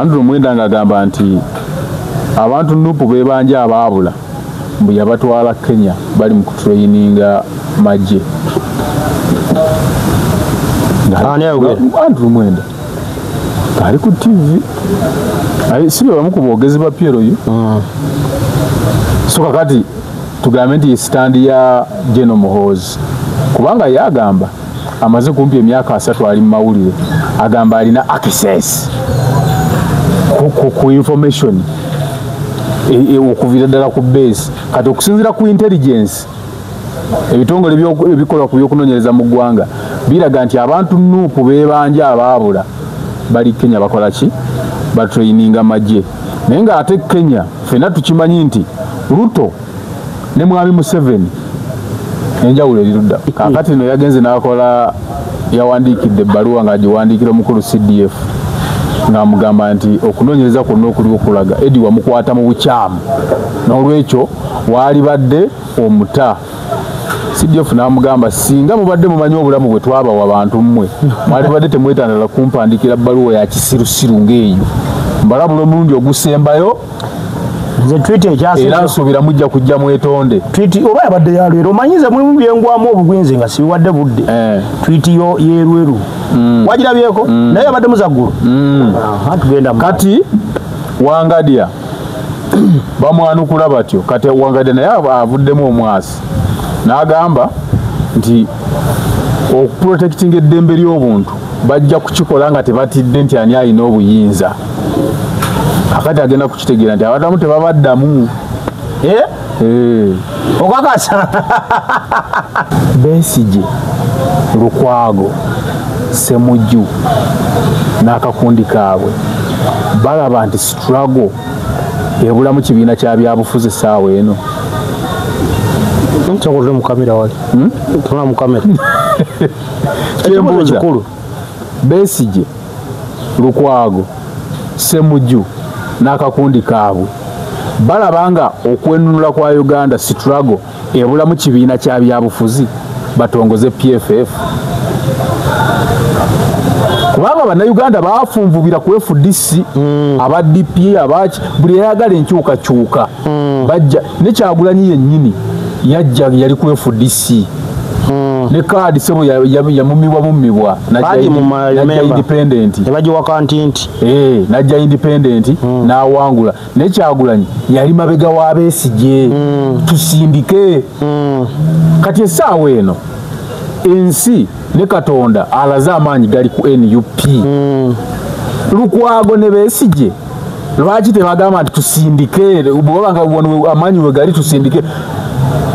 Andrew Mwenda ngagamba nti abantu nupu bebanja ababula mbu yabatwala Kenya bali mu kutraininga maje. Andrew Mwenda ali ku TV sibe bamukubogezi ba Piero yu so kakati tugambe nti stand ya General Muhoozi kubanga yagamba amaze kumpi emyaka 3 ali mu mawulire agamba alina access ku information okuvira ddala ku base kati okusinzira ku intelligence ebitongole ebikola ku byokunonyereza mu ggwanga biraga nti abantu nupu bebanja ababula bali Kenya bakola ki batraininga maje naye nga ate Kenya fena tukimanyi nti Ruto ne Mwami Museveni enjawulo erirudda kakati no yagenze n'akola yawandikidde ebbaluwa ng'agiwandikira omukulu CDF ng'amugamba nti okunonyereza kwonna okuli okulaga Edi wamukwata mu bukyamu n'olwekyo waali badde omuta CDF n'amugamba singa mubadde mumanyi obulamu bwe twabawa abantu mmwe mwali badde temwetandala kumpandikira bbaluwa ya kisirusiru ng'eyo mbalabula omulundi ogusembayo nze tweet ekyasi era nsuubira mujja kujja mwetonde tweet oba yabadde ya leero omanyize mu byengwamu obugwinze nga siwadde budde tweet yo yerweru wagirabyeko naye yabadde muzaggulu tugenda kati Wangadya bamwanukula batyo kati Wangadya naye avuddemu omwasi n'agamba nti okuprotecting eddembe ly'obuntu bajja kukikola nga tebatidde nti ani alina obuyinza akati agenda kukitegeera nti abadamu tebabaddamu okakasa Besigye Lukwago Ssemujju n'akakundi kaabwe balaba nti struggle ebula mu kibiina kya byabufuzi essaawa eno nkyakotule mu kamera wali tuna mu kamera kyembuuza Besigye Lukwago Ssemujju n'akakundi kaabwe balabanga okwenunula kwa Uganda struggle ebula mu kibiina kya byabufuzi batongoze PFF kubanga bannayuganda bafunvubira ku FDC aba DPA abaki buli yagala enkyukakyuka bajja ne Kyagulanyi yennyini yajja yali ku FDC ne kaadi sebo yamumibwa najja independent tebaji wakantinti najja independent n'awangula ne Kyagulanyi yali mabega wa Besigye tusindike kati essaawa eno ensi ne Katonda alaza amaanyi gali ku NUP Lukwago ne Besigye lwaki tebagamba nti tusindike bwobanga amaanyi we gali tusindike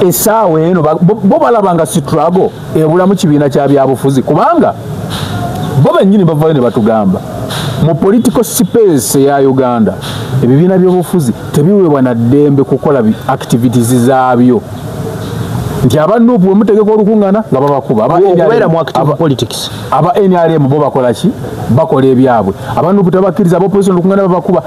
essaawa eno bo balabanga struggle ebula mu kibiina kya byabufuzi kubanga bo bennyini bavayo ne batugamba mu political space ya Uganda ebibiina by'obufuzi tebiweebwa na ddembe kukola activities zaabyo nti abanupu omutegeka olukungana nga babakuba aba NRM bo bakola ki bakola ebyabwe abanupu tabakkiriza opposition olukungana babakuba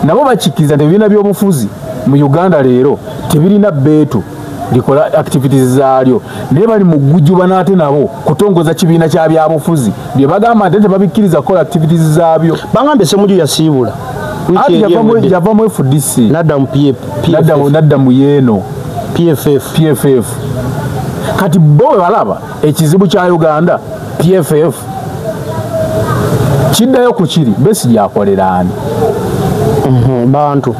nabo bakikkiriza nti ebibiina by'obufuzi mu Uganda leero tebirina beetu likola activities zaalyo naye bali mu gujjuba n'ate nabo kutongoza kibiina kya byabufuzi bye bagamba nti tebabikkiriza kukola activities zaabyo bangambe Ssemujju yasiibula yava mu FDC nadda mu yeeno PFF kati bo balaba ekizibu kya Uganda PFF kiddayo ku kiri Besigye akolerani bantu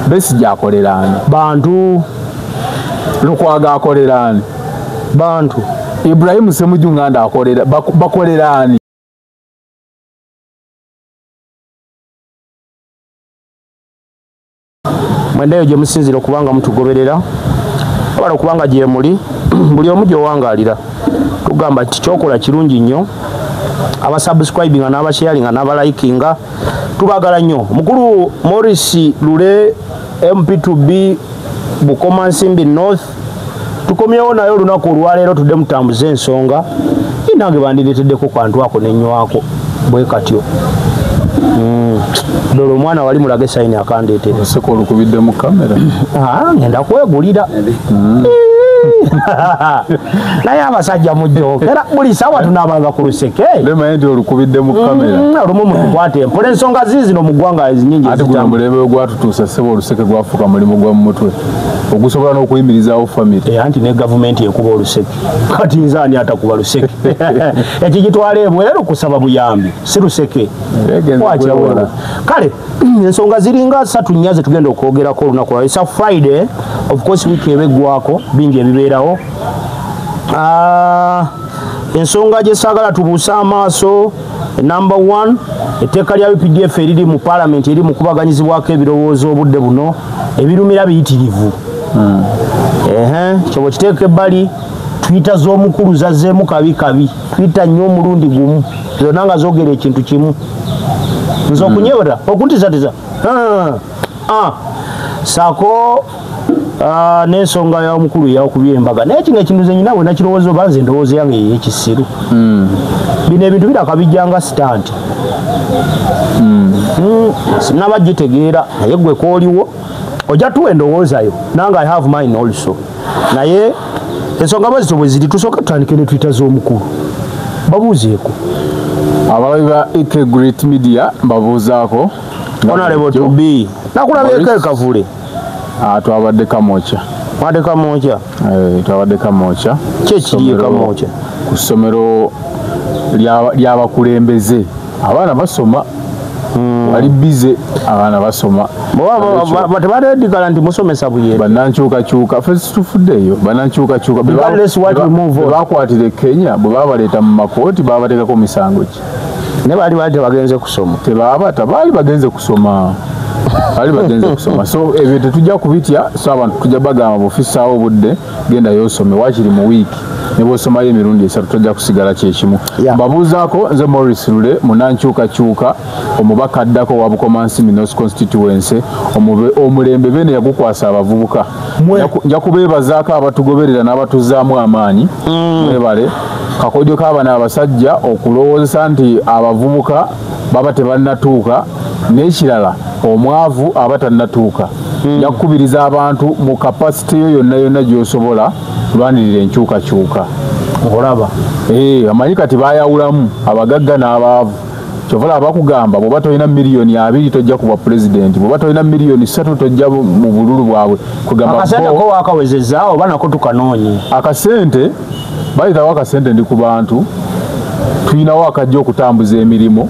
Besigye akolerani bantu Lukwago akolerani bantu Ibrahim Ssemujju nganda akolera bakolerani mwendayo gye musinzira okubanga mutugoberera abala okubanga gye muli buli omu gy'owangalira tugamba nti kyokola kirungi nnyo abasubscribinga n'abasharinga n'abalikinga tubagala nnyo mukulu Morris Lule MP2B Bukoma Nsimbi North tukomyewo nayo olunaku olwaleero tudde mutambuza ensonga nange bandireeteddeko kantu ako nenywako bwe katyo Lolo mwana wali mulage sayini akandeetera seko olukubidde mu kamera ngenda kwegulira naye abasajja mujokera buli sawa tunabanga ku luseke lema ndi olukubidde mu kamera olumu mukwate empole ensonga zizino mu ggwanga ezinyingi ate guno mulembe gwatutuusa ssebo oluseke gwafuuka mulimu gwa mu mutwe ogusobola n'okuyimirizaawo famire anti ne gavumenti ekuba oluseke kati nzaani atakuba luseke ekigitwala ebweru kusaba buyambi si luseke wakyawera kale ensonga ziringa 3 nnya zetugenda okwogerako olunaku lwa isa Friday of course wiiki ebeggwako bingi ebibeerawo ensonga gye saagala tubuuse amaaso number 1 etteeka lya UPDF eriri mu parliament eri mu kubaganyizibwako ebirowoozo obudde buno ebirumira biyitirivu kyobo kiteeka ebbali twita z'omukulu zazzeemu kabi twita nnyo omulundi gumu zonna nga zoogera ekintu kimu nze okunyewera okuntizatiza saako n'ensonga y'omukulu yakubye embaga naye kino ekintu ze nyina bwe nakirowooza oba nze ndowooza yange ey'ekisiru bino ebintu biraka bijjanga sitanti sinaba gitegeera naye gwe kooliwo ojja tuwa endowoozayo nange I have mine also naye ensonga bazito bwe ziri tusooka tutandike ne twita z'omukulu babuuzeeko abalabi ba Ike Great Media mbabuuzaako honorable to be nakulabeeko ekavule twabadde Kamoocha twabadde Kamoocha kyekiri ekamoocha ku ssomero ly'abakulembeze abaana basoma wali bize abaana basoma tebateedikala nti musomesa buyere bannankyukakyuka fe situfuddeeyo bannankyukakyuka bebakwatire Kenya bwe babaleeta mu makooti babateekako misango ki ne baali tebagenze kusoma tebabata baali bagenze kusoma so ebyo tetujja kubitya so abantu tujja bagamba bufisaawo obudde genda yosome wakiri mu wiiki ne bwosomayo emirundi 3 tojja kusigala kyekimu mbabuuzaako nze Morris Lule munankyukakyuka omubaka addako wa Bukomansi Minos Constituency omulembe bene yagukwasa abavubuka nja kubeebazaako abatugoberera n'abatuzzaamu amaanyi mwebale kakodyo k'abana abasajja okulowoozesa nti abavubuka baba tebannatuuka n'ekirala omwavu aba tannatuuka yakubiriza abantu mu kapasite yo yonna gy'osobola lwanirira enkyukakyuka olaba amanyi kati bayawulamu abagagga n'abaavu kyovala abakugamba bw'oba tolina miliyoni 2 tojja kuba pulezidenti bw'oba tolina miliyoni 3 tojja mu bululu bwabwe akasenteko wakawezezza oba nako tukanoonye akasente bayitawo akasente ndi ku bantu tulinawo akajja okutambuza emirimu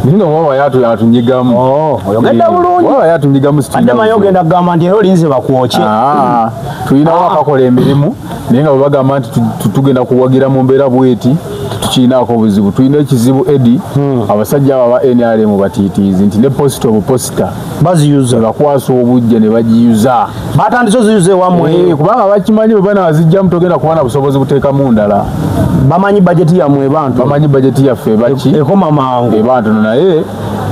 ninga bwaba yatunyigamu oyogedde bulungi bwaba yatunyigamu ate maye ogenda kugamba nti era olinze bakwokye tulinawo akakola emirimu naye nga bwe bagamba nti tugenda kuwagira mu mbeera bweti tukirinaako obuzibu tulina ekizibu edi abasajja aba ba NRM batiitiizi nti ne posita obuposita baziyuza bakwasa obujja ne bagiyuza batandise oziyuza ewamwe kubanga bakimanyi bwe banazijjamu togenda kuba na busobozi buteekamu ndala bamanyi bajeti yamwe bantu bamanyi bajeti yaffe baki ekoma mangu ebantu naye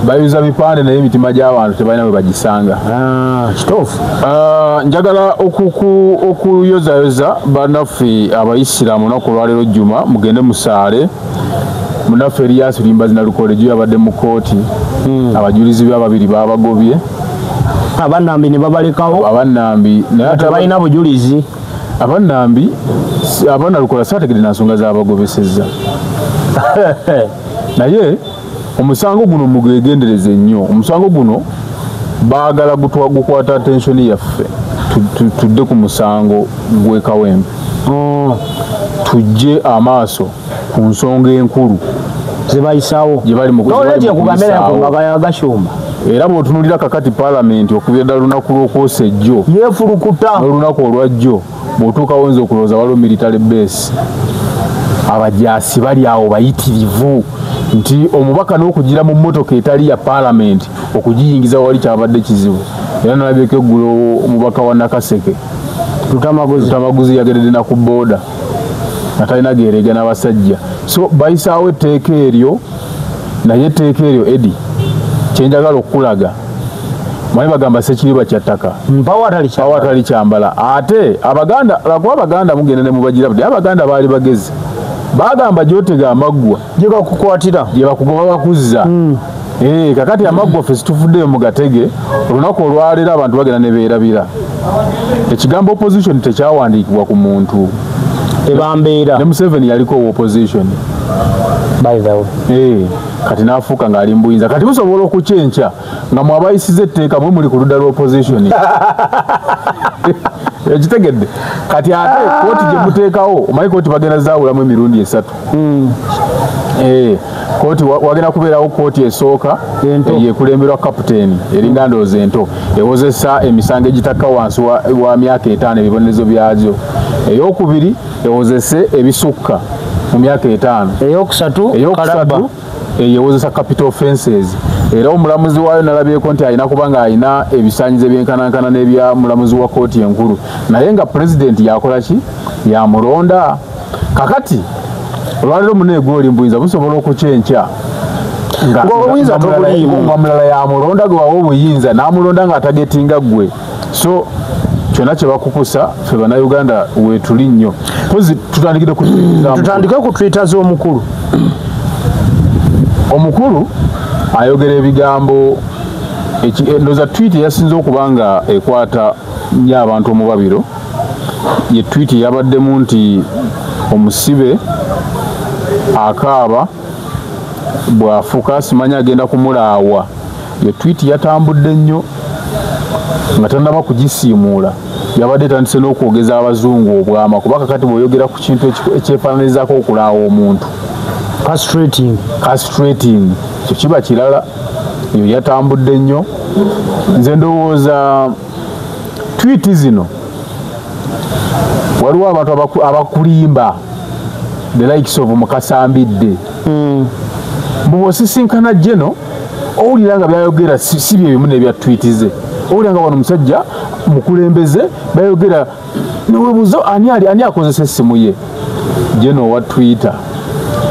bayuza bipande naye emitima gy'abantu tebalina bwe bagisanga kituufu njagala okuyozayoza bannaffe abaisiraamu olunaku olwaleero jjuma mugende musaale munaffe Erias Limbazi na Lukolejo yabadde mu kooti abajulizi be ababiri babagobye abannambi ne babalekawo abannambi naye tebalina bujulizi abannambi abaana Lukola saategede na nsonga z'abagobesezza naye omusango guno mugegendereze nnyo omusango guno baagala gukwata attention yaffe tudde ku musango gw'ekawempe tujje amaaso ku nsonga enkulu zebayisaawo gye bali gashumba era bw'otunulira kakati paalamenti okubira ddala olunaku lw'okwosa ejjo yeefulukuta n'olunaku olwajjo bw'otuukawo nze okulowooza waliwo military base abajaasi bali awo bayitirivu nti omubaka n'okugira mu mmotoka etali ya paalamenti okugiyingiza wali kyabadde kizibu era nalabyeko eggulo omubaka wa Nakaseke Lutamaguzi yageredde na ku booda nga talina geerega n'abasajja so bayisaawo etteeka eryo naye etteeka eryo edi kyenjagala okukulaga manyi bagamba sekiriba kya ttaka mpawo atali kyambala ate abaganda lwakuba abaganda mugenda ne mubagirabu naye abaganda baali bagezi bagamba gyotega amaggwa gye bakukwatira gye bakugoba bakuzza kakati amaggwa ffe situfuddeyo mu gatege olunaku olwaleero abantu bagenda ne beerabira ekigambo opposition tekyawandiikibwa ku muntu tebambeera ne Museveni yaliko opposition by the way kati nafuuka ng'ali mu buyinza kati musobola okukyenca nga mwabayisiza etteeka mwe muli ku ludda lw'opposition ekitegedde kati ate kooti gye muteekawo omanyi kooti bagenda zaawulamu emirundi 3 kooti wagenda kubeerawo kooti esooka yekulemberwa kapiteeni eringa ndowooza ento ewozesa emisango egitakka wansi wa myaka 5 ebibonerezo byazo eyokubiri ewozese ebisukka mu myaka 5 eyokusatu yewozesa capital offenses era omulamuzi waayo nalabyeko nti alina kubanga alina ebisaanyizo ebyenkanankana n'ebya mulamuzi wa kooti enkulu naye nga pulezidenti yakola ki yamulonda kakati olwaliro muneegwe oli mbuyinza busobola okukyenkya nga mulala yamulonda gwe wawa obuyinza n'amulonda ng'atagetinga ggwe so kyonna kye bakukusa ffe bannayuganda weetuli nnyo pozi tutandike ku twita z'omukulu omukulu ayogera ebigambo ndoza tweet yasinze okuba nga ekwata nnyo abantu omubabiro ye tweet yabaddemu nti omusibe akaaba bw'afuka simanyi agenda kumulaawa ye tweet yatambudde nnyo nga tannaba kugisiimuula yabadde tandise n'okwogeza abazungu obwama kuba kakati bw'oyogera ku kintu ekyefaananizaako okulaawa omuntu castrating kyo kiba kirala eyo yatambudde nnyo nze ndowooza tweet zino waliwo abantu abakulimba the likes of Mukasambidde bw'osisinkana Jeno owulira nga byayogera si bye bimu n'ebya tweet ze owulira nga wano omusajja mukulembeze bayogera newebuzo ani akozesa essimu ye Jeno owa Twitter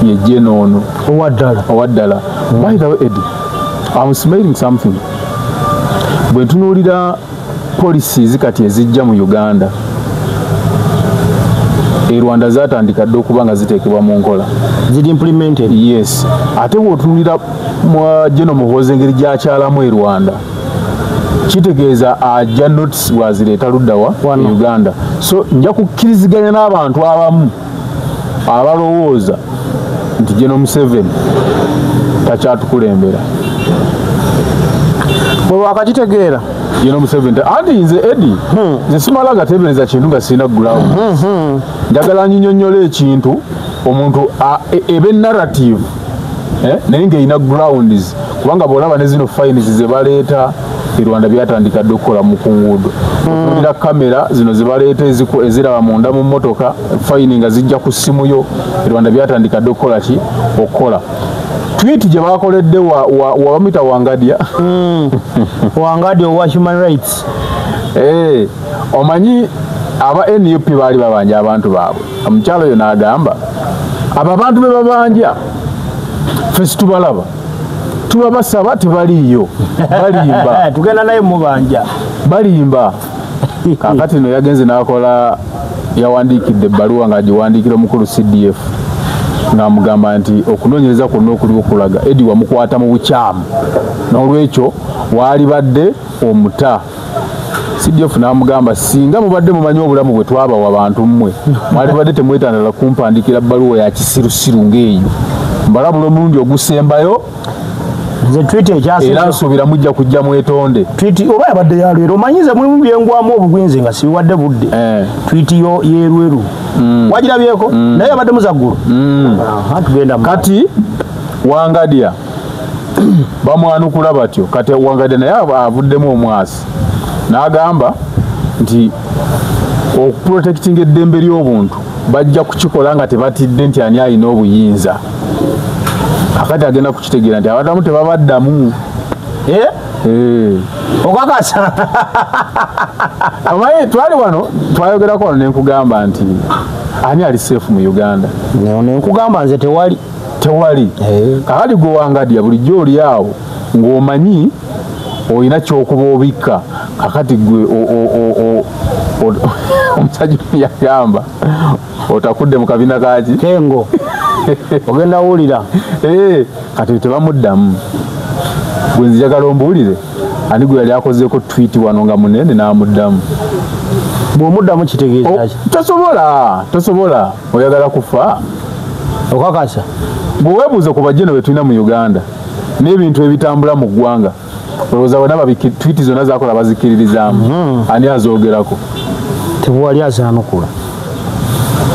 ye Jeno ono owaddala by the way Eddie I'm smelling something bwe ntunuulira policies kati ezijja mu Uganda Rwanda zatandika dde okuba nga ziteekebwa mu nkola ziri implemented yes ate bw'otunulira mwa Jeno Muhoozi engeri gy'akyalamu Rwanda kitegeeza ajja notice bwazireeta luddawa Uganda so nja kukkiriziganya n'abantu abamu abalowooza nti Jeno Museveni takyatukulembera bwe wakakitegeera Jeno Museveni anti nze Eddie nze simala gateebereza kintu nga sirina ground njagala nyinyonnyola ekintu omuntu ebe narrative naye ng'erina grounds kubanga bw'olaba ne zino fines ze baleeta Rwanda byatandika dde okukola mu kunguudo okulira kamera zino ze baleeta eziraba munda mu mmotoka fine nga zijja ku ssimu yo Rwanda byatandika dde okukola ki okukola tweet gye bakoledde wabamita Wangadya Wangadya owa human rights omanyi aba NUP baali babanja abantu baabwe omukyalo oyo n'agamba abo abantu be babanja ffe situbalaba tubabasaba tebaliiyo balimba tugenda naye mubanja balimba kakati no yagenze n'akola yawandiikidde ebbaluwa ng'agiwandiikira omukulu CDF ng'amugamba nti okunoonyereza kwonna okuliwo okulaga Eddie wamukwata mu bukyamu n'olwekyo waali badde omuta CDF n'amugamba singa mubadde mumanyi obulamu bwe twabawa abantu mmwe mwali badde temwetandala kumpandikira bbaluwa ya kisirusiru ng'eyo mbalabula omulundi ogusembayo nze tweet ekyasi era nsuubira mujja kujja mwetonde tweet oba yabadde yalwero omanyize mulimu byengwamu obugwinzi nga sibiwadde budde tweet yo yerweru wagirabyeko naye yabadde muzaggulu tugenda kati Wangadya bamwanukula batyo kati Wangadya naye avuddemu omwasi n'agamba nti okuprotectinga eddembe ly'obuntu bajja kukikola nga tebatidde nti ani alina obuyinza akati agenda kukitegeera nti abadamu tebabaddamu okakasa amaye twali wano twayogerako wano nenkugamba nti ani ali safe mu Uganda nenkugamba nze tewali kakati gwe Wangadya bulijjo oli awo ng'omanyi olina kyokuba obikka kakati gwe omusajja yagamba otakudde mu kabina kaki kengo ogenda wulira kati tebamuddamu gwe nzijagala ombuulire ani gwe yali akozeeko tweet wano nga munene n'amuddamu bw'omuddamu kitegeeza ki tosobola oyagala kufa okakasa bweweebuuze ku bajjeno be tulina mu Uganda n'ebintu ebitambula mu ggwanga olowooza bonna twiti zonna zakola bazikiririzaamu ani azoogerako tebwali azaanukula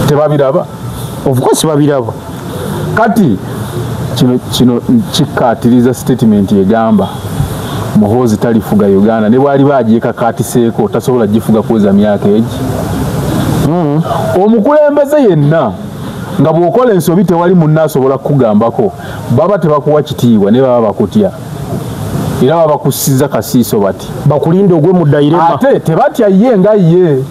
tebabiraba of course babiraba kati kino kikkaatiriza statement egamba Muhoozi talifuga Uganda ne bwali bagyekakaatiseeko tasobola gifuga kuweza myaka egi omukulembeze yenna nga bw'okola ensobi tewali munna asobola kukugambako baba tebakuwa kitiibwa ne baba bakutya era baba bakussiza kasiiso bati bakulinda ogwe mu ddayirema ate tebatya ye nga ye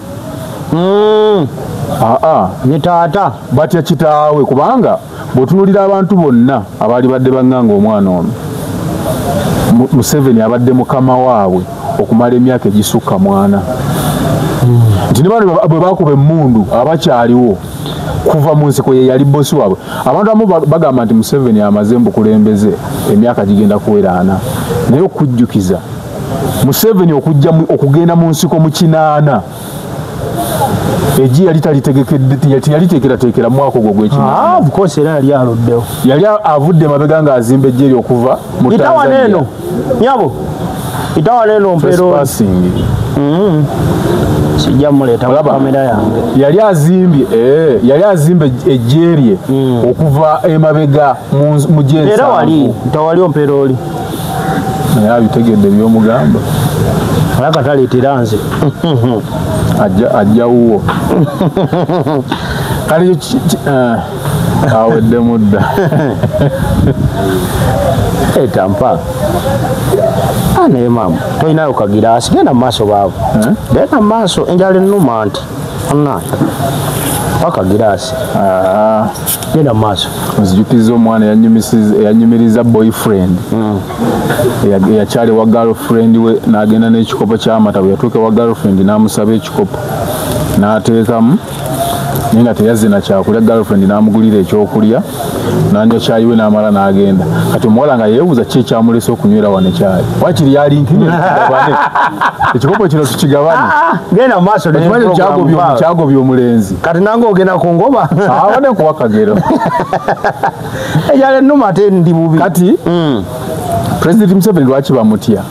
ne taata batya kitaawe kubanga bw'otunuulira abantu bonna abaali badde banganga omwana ono Museveni abadde mukama waabwe okumala emyaka egisukka mwana nti ne bano bwe bakuba emmundu abakyaliwo kuva mu nsiko ye yali bosi waabwe abantu amu bagamba nti Museveni amaze mbukulembeze emyaka gigenda kuwera 4 naye okujjukiza Museveni okugenda mu nsiko mu 8 eji yali taliteekerateekera mu mwaka ogwo gw'ekinaana of course era yali aluddewo yali avudde mabega ng'azimba ejje eri okuva mu Tanzania nyabo itawa neno mpero sijja muleeta mu kamera yange yali azimbe ejje okuva emabega mu jensa era wali tawali ompero oli naye abitegedde by'omugamba alaka taleetera nze ajja wuwo kale awedde mudda etampa naye maama tolinayo kagiraasi genda mu maaso baabo genda mu maaso enjala ennuma nti akagiraasi genda mu maaso nzijukiriza omwana eyanyumiriza boyfriend eyakyali wa girlfriend we n'agenda n'ekikopo ky'amata bwe yatuuka wa girlfriend n'amusaba ekikopo n'ateekamu naye nga teyazze na kyakulya girlfriend n'amugulira ekyokulya n'anywa kyayi we n'amala n'agenda kati omuwala nga yeebuuza ki ekyamulesa okunywera wano ekyayi wakiri yalinkine tukigabane ekikopo kino tukigabane genda mu maaso kyagobya omulenzi kati nange ogenda ku ngoba awone kuwa kagero ejala ennuma ate ndi bubi kati President Museveni lwaki bamutya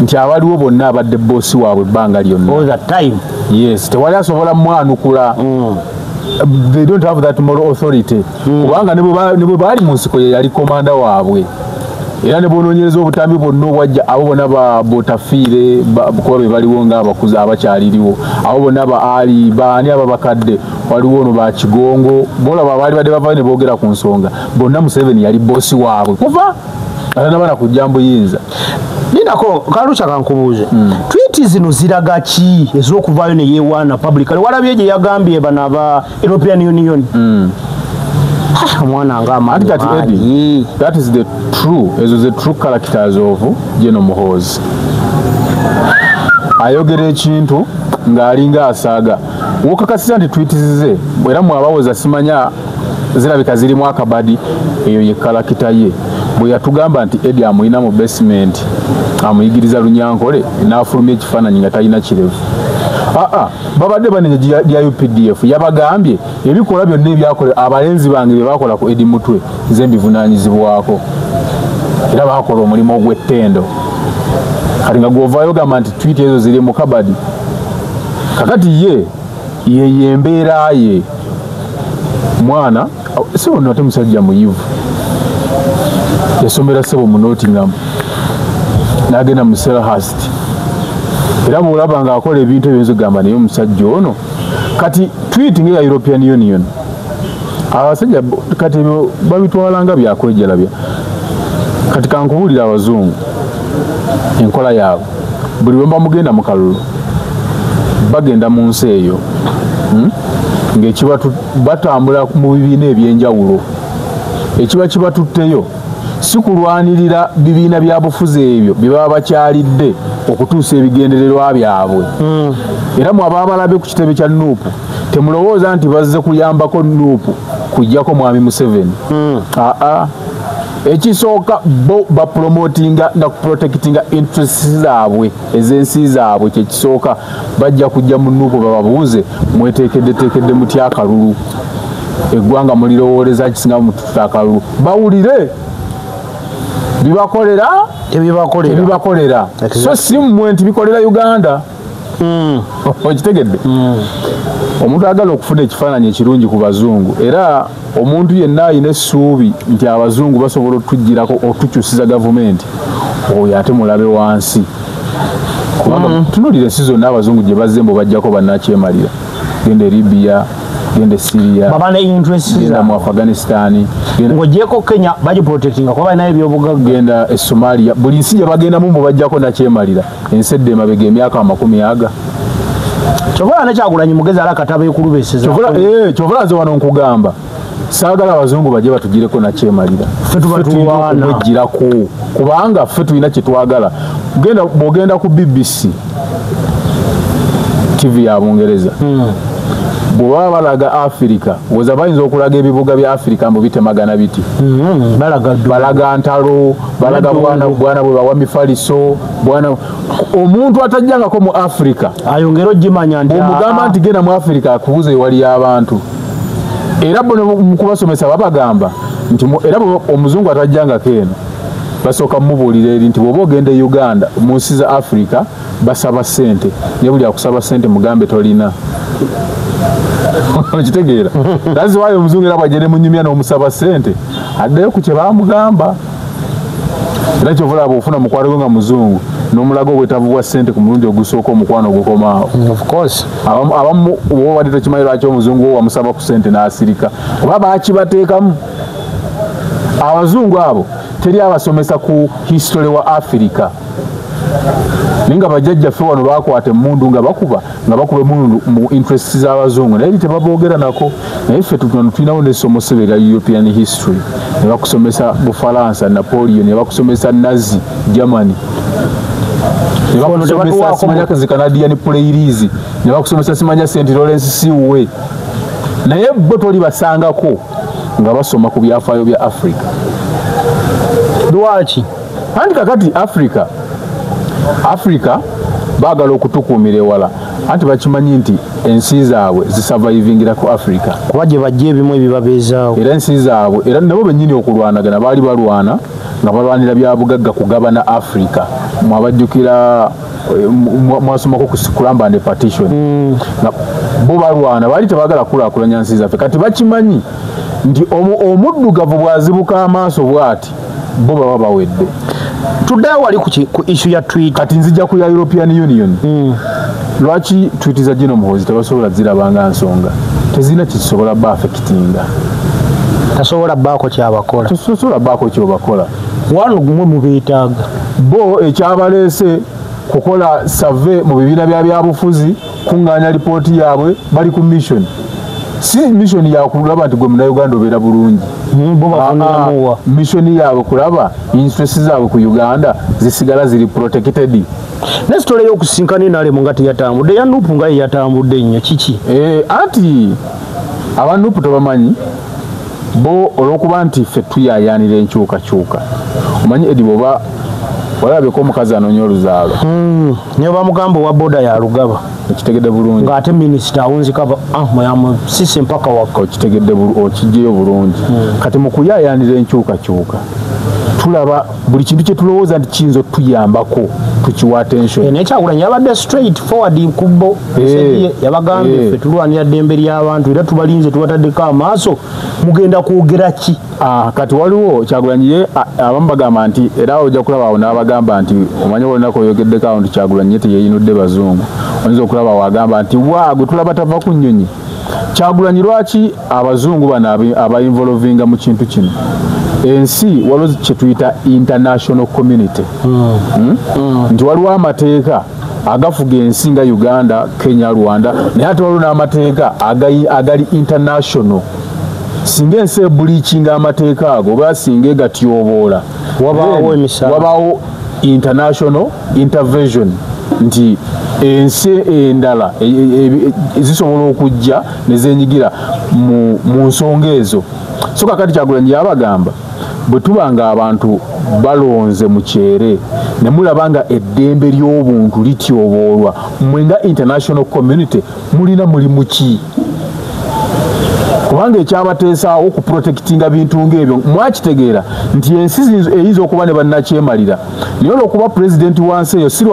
nti abaliwo bonna abadde boosi waabwe ebbanga lyonna yes tewali asobola mwanukula they don't have that moral authority kubanga ne bwe baali mu nsiko ye yali komanda waabwe era ne bonoonyereza obutambi bonna obwajja abo bonna ba botafiire kuba be baliwo ng'abakuzi abakyaliriwo abo bonna ba ali baani ababakadde waliwo ono ba kigongo bolaba baali badde bava ne boogera ku nsonga bonna Museveni yali boosi waabwe kuva atanabana kujja mbuyinza ninako kalucha kankubuuze tweet zino ziraga ki ez'okuvaayo ne yeewaana publicly walabye gye yagambye bano aba European Union mwana ng'amaanyi that is the true characters of General Muhoozi ayogera ekintu ng'alinga asaaga wokakasisa nti tweet ze era mwabawoza simanya zirabika zirimu akabadi eyo ye kalakita ye bwe yatugamba nti Eddie amuyina mu basement amuyigiriza Lunyankole n'afulumya ekifaananyi nga talina kirevu babadde banenya lya UPDF yabagambye ebikola byonna ebyakole abalenzi bange bye bakola ku Eddie Mutwe nze mbivunaanyizibwako era bakola omulimu ogw'ettendo kati nga gwovaayo gamba nti tweet ezo ziri mu kabadi kakati ye embeera ye mwana sebo nate musajja muyivu yasomera sebo mu Nottingham n'agenda mu Selhurst era bw'olaba ng'akola ebintu ebiyinza okugamba naye omusajja ono kati tweet ng'eya European Union abasajja kati babitwala nga byakwejalabya kati kankubuulira abazungu enkola yaabwe buli lwe bamugenda mu kalulu bagenda mu nsi eyo ng'ekiba batambula mu bibiina ebyenjawulo ekiba kibatutteyo si kulwanirira bibiina bya bufuzi ebyo bye baba bakyalidde okutuusa ebigendererwa byabwe era mwaba abalabe ku kitebe kya Nuupu temulowooza nti bazze kuyambako Nuupu kujjako mwami Museveni ekisooka bo bapromotinga na kuprotectinga interests zaabwe ezensi zaabwe kyekisooka bajja kujja mu Nuupu bababuuze mweteekedde mutya akalulu eggwanga mulirowooleza kisinga mututa akalulu bawulire ebibakolera so si mmwe nti bikolera Uganda okitegedde omuntu agala okufuna ekifaananyi ekirungi ku bazungu era omuntu yenna alina essuubi nti abazungu basobola otujjirako otukyusiza gavumenti oyo ate mulabe wansi kubanga tunulira ensi zonna abazungu gye bazze mbo bajjako bannakyemalira genda Libya genda Syria babana interest genda mu Afghanistan ngojeko Kenya baji protecting ko bana ebyobugagga genda Somalia buli nsi gye bagenda mu mbo bajjako nakyemalira ensedde mabega emyaka 10 Chovola ne Kyagulanyi mugezi alakataba ekulubeseza Chovola nze wano nkugamba saagala abazungu bajje batugireko nakyemalira ffe kubanga ffe tulina kye twagala bw'ogenda ku BBC TV ya Bungereza bw'oba balaga Africa woza bayinza okulaga ebibuga bya Africa mbu bitemagana biti balaga ntalo balaga bwana bwe bawa mifaliso bwana omuntu atajjangako mu Africa ayongero jimanya nti omugamba nti genda mu Africa akubuze wali abantu era bono mukubasomesa babagamba nti era omuzungu atajjangako eno basooka mubuulira eri nti bw'oba ogenda Uganda mu nsi za Africa basaba ssente ne buli akusaba ssente mugambe tolina okitegeera that's why omuzungu era bw'agende mu nnyumya n'omusaba ssente addeyo ku kye baamugamba era kyovula bw'ofuna mukwano gwe nga muzungu n'omulago obwetavu bwa ssente ku mulundi ogusooka omukwano ogukomaawo of course abamu oba badde tokimanyi lwaki omuzungu wo wamusaba ku ssente n'asirika oba baakibateekamu abazungu abo teri abasomesa ku history wa Africa ninga bajjajjaffe wano bakwata emmundu nga bakuba emundu mu interests z'abazungu naye tebaboogera nako naye ffe tulinawo n'essomosebe ga European history ne bakusomesa Bufalansa Napoleon ne bakusomesa Nazi Germany ne bakusomesa simanya Canadian Players ne bakusomesa simanya St. Lawrence Seaway naye bo toli basangako nga basoma ku byafaayo bya Africa lwaki anti kakati Africa baagala okutukuumira ewala anti bakimanyi nti ensi zaabwe zisurvivingira ku Africa kuba gye bajja ebimu ebibabeezaawo era ensi zaabwe era nabo bennyini okulwanagana baali balwana nga balwanira bya bugagga kugabana Africa mwabajjukira mwasomako ku Lamba and Partition bo balwana baali tebaagala kulaakulanya nsi zaffe kati bakimanyi nti omuddugavu bwazibuka amaaso bw'ati bo baba bawedde tuddayo wali ku issue ya tweet kati nzija ku ya European Union lwaki tweet za Gino Muhoozi tebasobola zirabanga nsonga tezina kisobola affectinga tasobola baako kyabakola tasobola baako kyobakola wano gumwe mubeetaaga bo ekyabaleese kukola survey mu bibiina byabufuzi kuŋŋaanya lipooti yaabwe bali ku mission si mission ya kulaba nti gwe Munnayuganda obeera bulungi mission yaabwe kulaba interests zaabwe ku Uganda zisigala ziri protected nesitole y'okusinkana enaalemu nga teyatambudde ya Nuupu nga yeyatambudde nnyo kiki anti aba Nuupu tebamanyi bo olw'okuba nti ffe tuyaayaanira enkyukakyuka omanyi edi bwoba walabeko omukazi anoonya oluzaalo naye bamugamba owa booda ya Lugaba okitegedde bulungi ng'ate minisita awunzikaba sisi mpaka waka okitegedde okijjeyo bulungi kati mu kuyaayaanira enkyukakyuka tulaba buli kintu kye tulowooza nti kiyinza otuyambako tukiwa attention naye Kyagulanyi yabadde straight forward kubbo yabagambye ffe tulwanira ddembe ly'abantu era tubalinze tubataddeko amaaso mugenda kwogera ki kati waliwo Kyagulanyi ye abamu bagamba nti era ojja kulaba awo n'abagamba nti omanyi olunaku oyogeddeko awo nti Kyagulanyi ye teyeyinudde bazungu oyinza okulaba wagamba nti gwe tulaba tava ku nnyonyi Kyagulanyi lwaki abazungu bano abainvolvinga mu kintu kino ensi waliwo kye tuyita international community nti waliwo amateeka agafuga ensi nga Uganda Kenya Rwanda naye ate waliwo n'amateeka agali international singa ensi ebuliikinga amateeka ago oba singa egatyoboola wabaawo international intervention nti ensi endala zisobola okujja ne zeenyigira mu nsonga ezo so kakati Kyagulanyi yabagamba bwe tubanga abantu balonze mu kyere ne mulabanga eddembe ly'obuntu lityoboolwa mmwe nga international community mulina mulimu ki? Kubanga ekyabateesaawo okuprotectinga bintu ng'ebyo mwakitegeera nti ensi eyinza okuba ne bannakyemalira naye olw'okuba pulezidenti wansi eyo si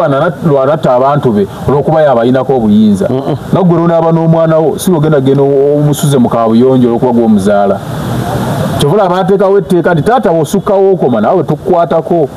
lwanatta abantu be olw'okuba yabayinako obuyinza naggwe lwonaaba n'omwana wo si lwogenda genda omusuze mu kaabuyonjo olw'okuba gw'omuzaala kyovula abateekawo etteeka nti taata wosukkawo okoma naawe tukukwatako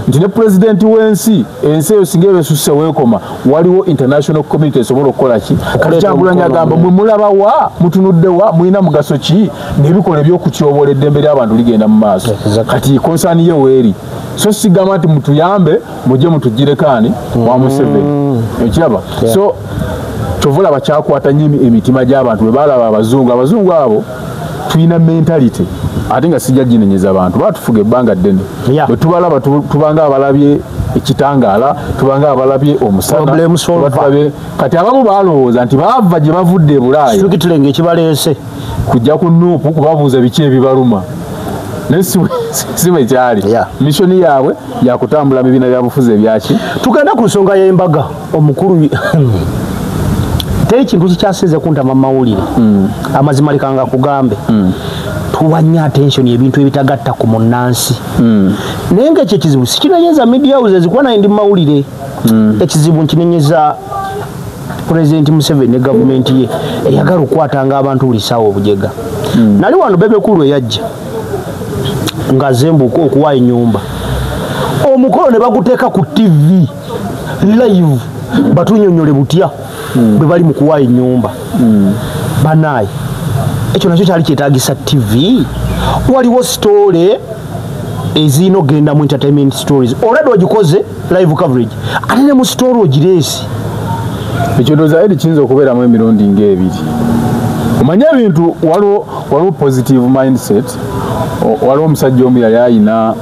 nti ne pulezidenti w'ensi ensi eyo singa ebeesusse weekoma waliwo international community esobola okukola ki? Kati Kyagulanyi agamba mwe mulaba wa mutunudde wa mulina mugaso ki n'ebikola ebyokutyoboola eddembe ly'abantu ligenda mu maaso kati konsaani ye weeri so sigamba nti mutuyambe mujje mutugirekaani wa Museveni okiraba so kyovula bakyakwata nnyo emitima gy'abantu bwe balaba abazungu abo tulina mentality ate nga sijja ginenyeza abantu batufuga ebbanga ddene bwe tubalaba tubanga abalabye ekitangaala tubanga abalabye omusana kati abamu balowooza nti baava gye bavudde e Bulaaya tukitulenga ekibaleese kujja ku Nuupu kubabuuza biki ebibaluma naye si bwe kyali missoni yaabwe yakutambula mu bibiina byabufuzi ebyaki. Tugenda ku nsonga y'embaga omukulu teri kintu kikyasinze kuntama mawulire amazima likanga kugambe tuwanya attention ebintu ebitagatta ku munnansi naye nga ekyo ekizibu sikinenyeza media houses kuba naye ndi mawulire ekizibu nkinenyeza Pulezidenti Museveni ne gavumenti ye eyagala okukwatanga abantu buli ssaawa obujega nali wano Bebekulu eyajja ng'azembuuka okuwa ennyumba omukolo ne baguteeka ku TV live batunyonyole butya bwe bali mu kuwa ennyumba banaye ekyo nakyo kyali kyetaagisa TV waliwo story ezirina okgenda mu entertainment stories already ogikoze live coverage ate ne mu story ogireesi ekyo ndowooza eri kiyinza okubeeramu emirundi ng'ebiri omanye ebintu waliwo positive mindset waliwo omusajja omu yali ayina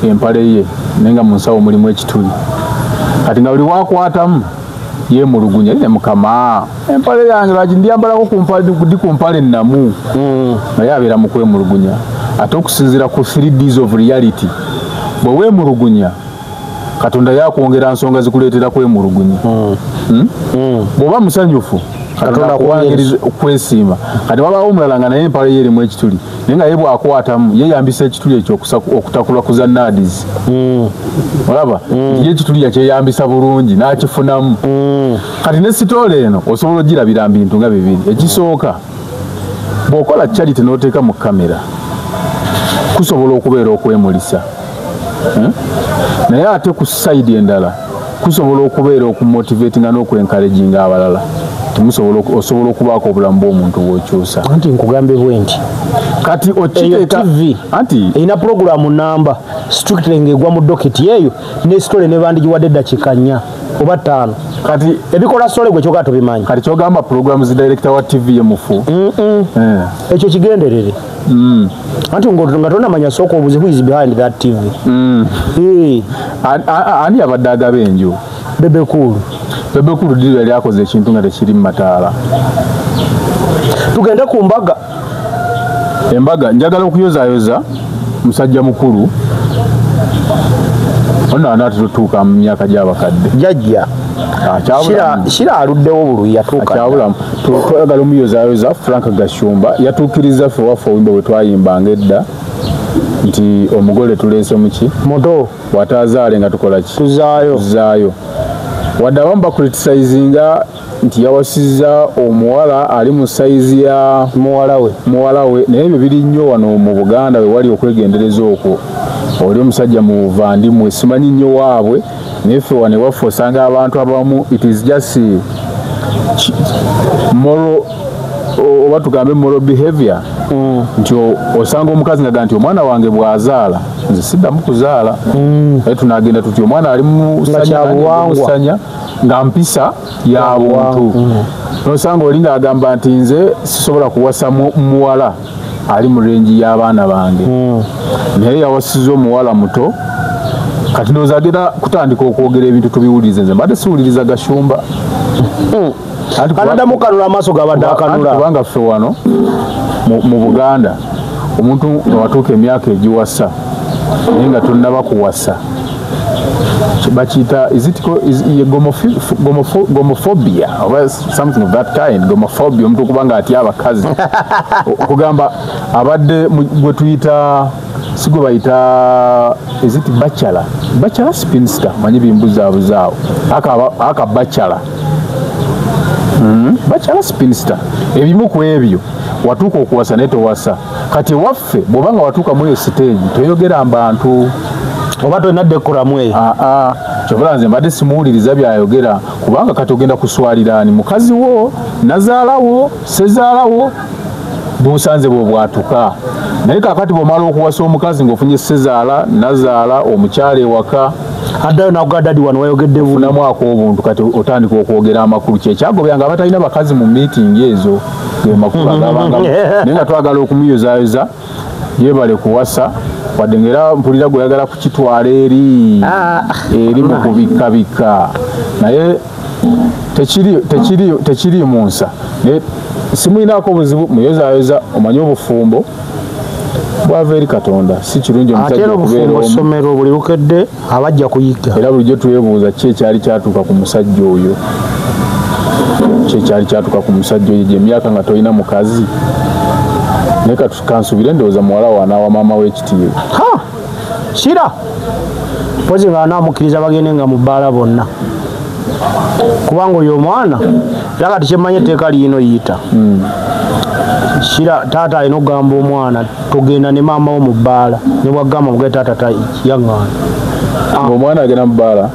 empale ye naye nga mu nsawo mulimu ekituli kati nga buli wakwatamu yemulugunya ne mukama empale yange lwaki ndiyambalako ku mpale ennamu naye abeera mu kwemulugunya ate okusinziira ku 3Ds of reality bwe weemulugunya Katonda yakwongera nsonga zikuleetera kwemulugunya bw'oba musanyufu Katonda akuwangiriza okwesiima kati wabaawo omulala nga naye empale ye erimu ekituli naye nga ye bw'akwatamu yeeyambisa ekituli ekyo okutakulakuza NADS olaba ye ekituli yakyeyambisa bulungi n'akifunamu kati ne sitoola eno osobola ogirabira bintu nga bibiri ekisooka bw'okola charity n'oteeka mu kamera kusobola okubeera okwemulisa naye ate ku side endala kusobola okubeera okumotivatinga n'okwencouraginga abalala osobola okubaako obulamu bw'omuntu bw'okyusa anti nkugambe bwe nti kati okiteeka anti erina puroguramu namba strictly ng'egwa mu doketi eyo ne story ne bandigiwadde eddakiika 4 oba 5 kati ebikola story gwe kyogala tubimanyi kati kyogamba puroguramu zi director wa TV ye mufu ekyo kigenderere anti nga tonamanya sooka obuzi who is behind that TV ani yabadde agaba enju Bebekulu diri yali akoze ekintu nga tekiri mu mataala tugende ku mbaga embaga njagala okuyozaayoza musajja mukulu ono anaati tutuuka mu myaka gy'abakadde jajja shira aluddewo bulu yatuuka akyabulamu twagala omuyozaayoza Frank Gashumba yatuukiriza ffe waffe owimba bwe twayimbanga edda nti omugole tuleese muki moto wataazaale nga tukola ki tuzaayo wadde abamu bakulitisizinga nti yawasizza omuwala ali mu sayizi ya muwala we naye ebyo biri nnyo wano mu Buganda we wali okwegendereza okwo oli omusajja mu buvandimu simanyi nnyo waabwe naye ffe wane waffe osanga abantu abamu it is just moral oba tugambe moral behavior nti osanga omukazi ngaga nti omwana wange bw'azaala nze siddamu kuzaala naye tunagenda tuti omwana ali musanya nga mpisa ya buntu nosanga oli ng'agamba nti nze sisobola kuwasa muwala ali mu renji y'abaana bange naye yawasiza omuwala muto kati nozagera kutandika okwogera ebintu tubiwulirize nze mbadde siwuliriza Gashumba kanadamu kanula amaaso gabadde akanula kubanga ffe wano mu Buganda omuntu nga watuuka emyaka egiwasa naye nga tonnaba kuwasa bakiyita gomophobia or something of that kind. Gomophobia omuntu okubanga atya abakazi okugamba abadde gwe tuyita sigwe bayita bachelor spinster manyi bimbuzabuzaawo aka bachelor bachelor spinster ebimu ku ebyo watuuka okuwasa naye towasa kati waffe bw'obanga watuuka mu eyo stage toyogera mbantu oba tolina dekoramu eyo kyobula nze mbadde simuwuliriza byayogera kubanga kati ogenda kuswaliraani mukazi wo nazaalawo sezaalawo buusanze bwobwatuka naye kakati bwomala okuwasa omukazi ng'ofunye sezaala nazaala omukyala ewaka addayo nakuga dadi wano wayogedde bunamuako obuntu kati otandika okwogera amakulu kyekyagobyanga abatalina bakazi mu miitingi ezo ge makulu agabanga naye nga twagala okumuyozaayoza yebale kuwasa wadde ngera mpulira gweyagala kukitwala eri mu kubikkabikka naye tekiri mu nsa simuyinaako buzibu muyozaayoza omanye obufumbo bwava eri Katonda si kirungi omusajja okubeera omu ssomero buli bukedde abajja kuyiga era bulijjo twebuuza ki ekyali kyatuuka ku musajja oyo gy'emyaka nga tolina mukazi naye kansubire ndowooza muwala wanaawa maama w'ekitiibwa kira pozi nga anaamukkiriza bagende nga mu bbaala bonna kubanga oyo omwana era kati kyemmanye etteeka liino yiyita kira taata alina okugamba omwana togenda ne maama wo mu bbaala ne bwagamba mugaye taata yaŋŋaana omwana agenda mu bbaala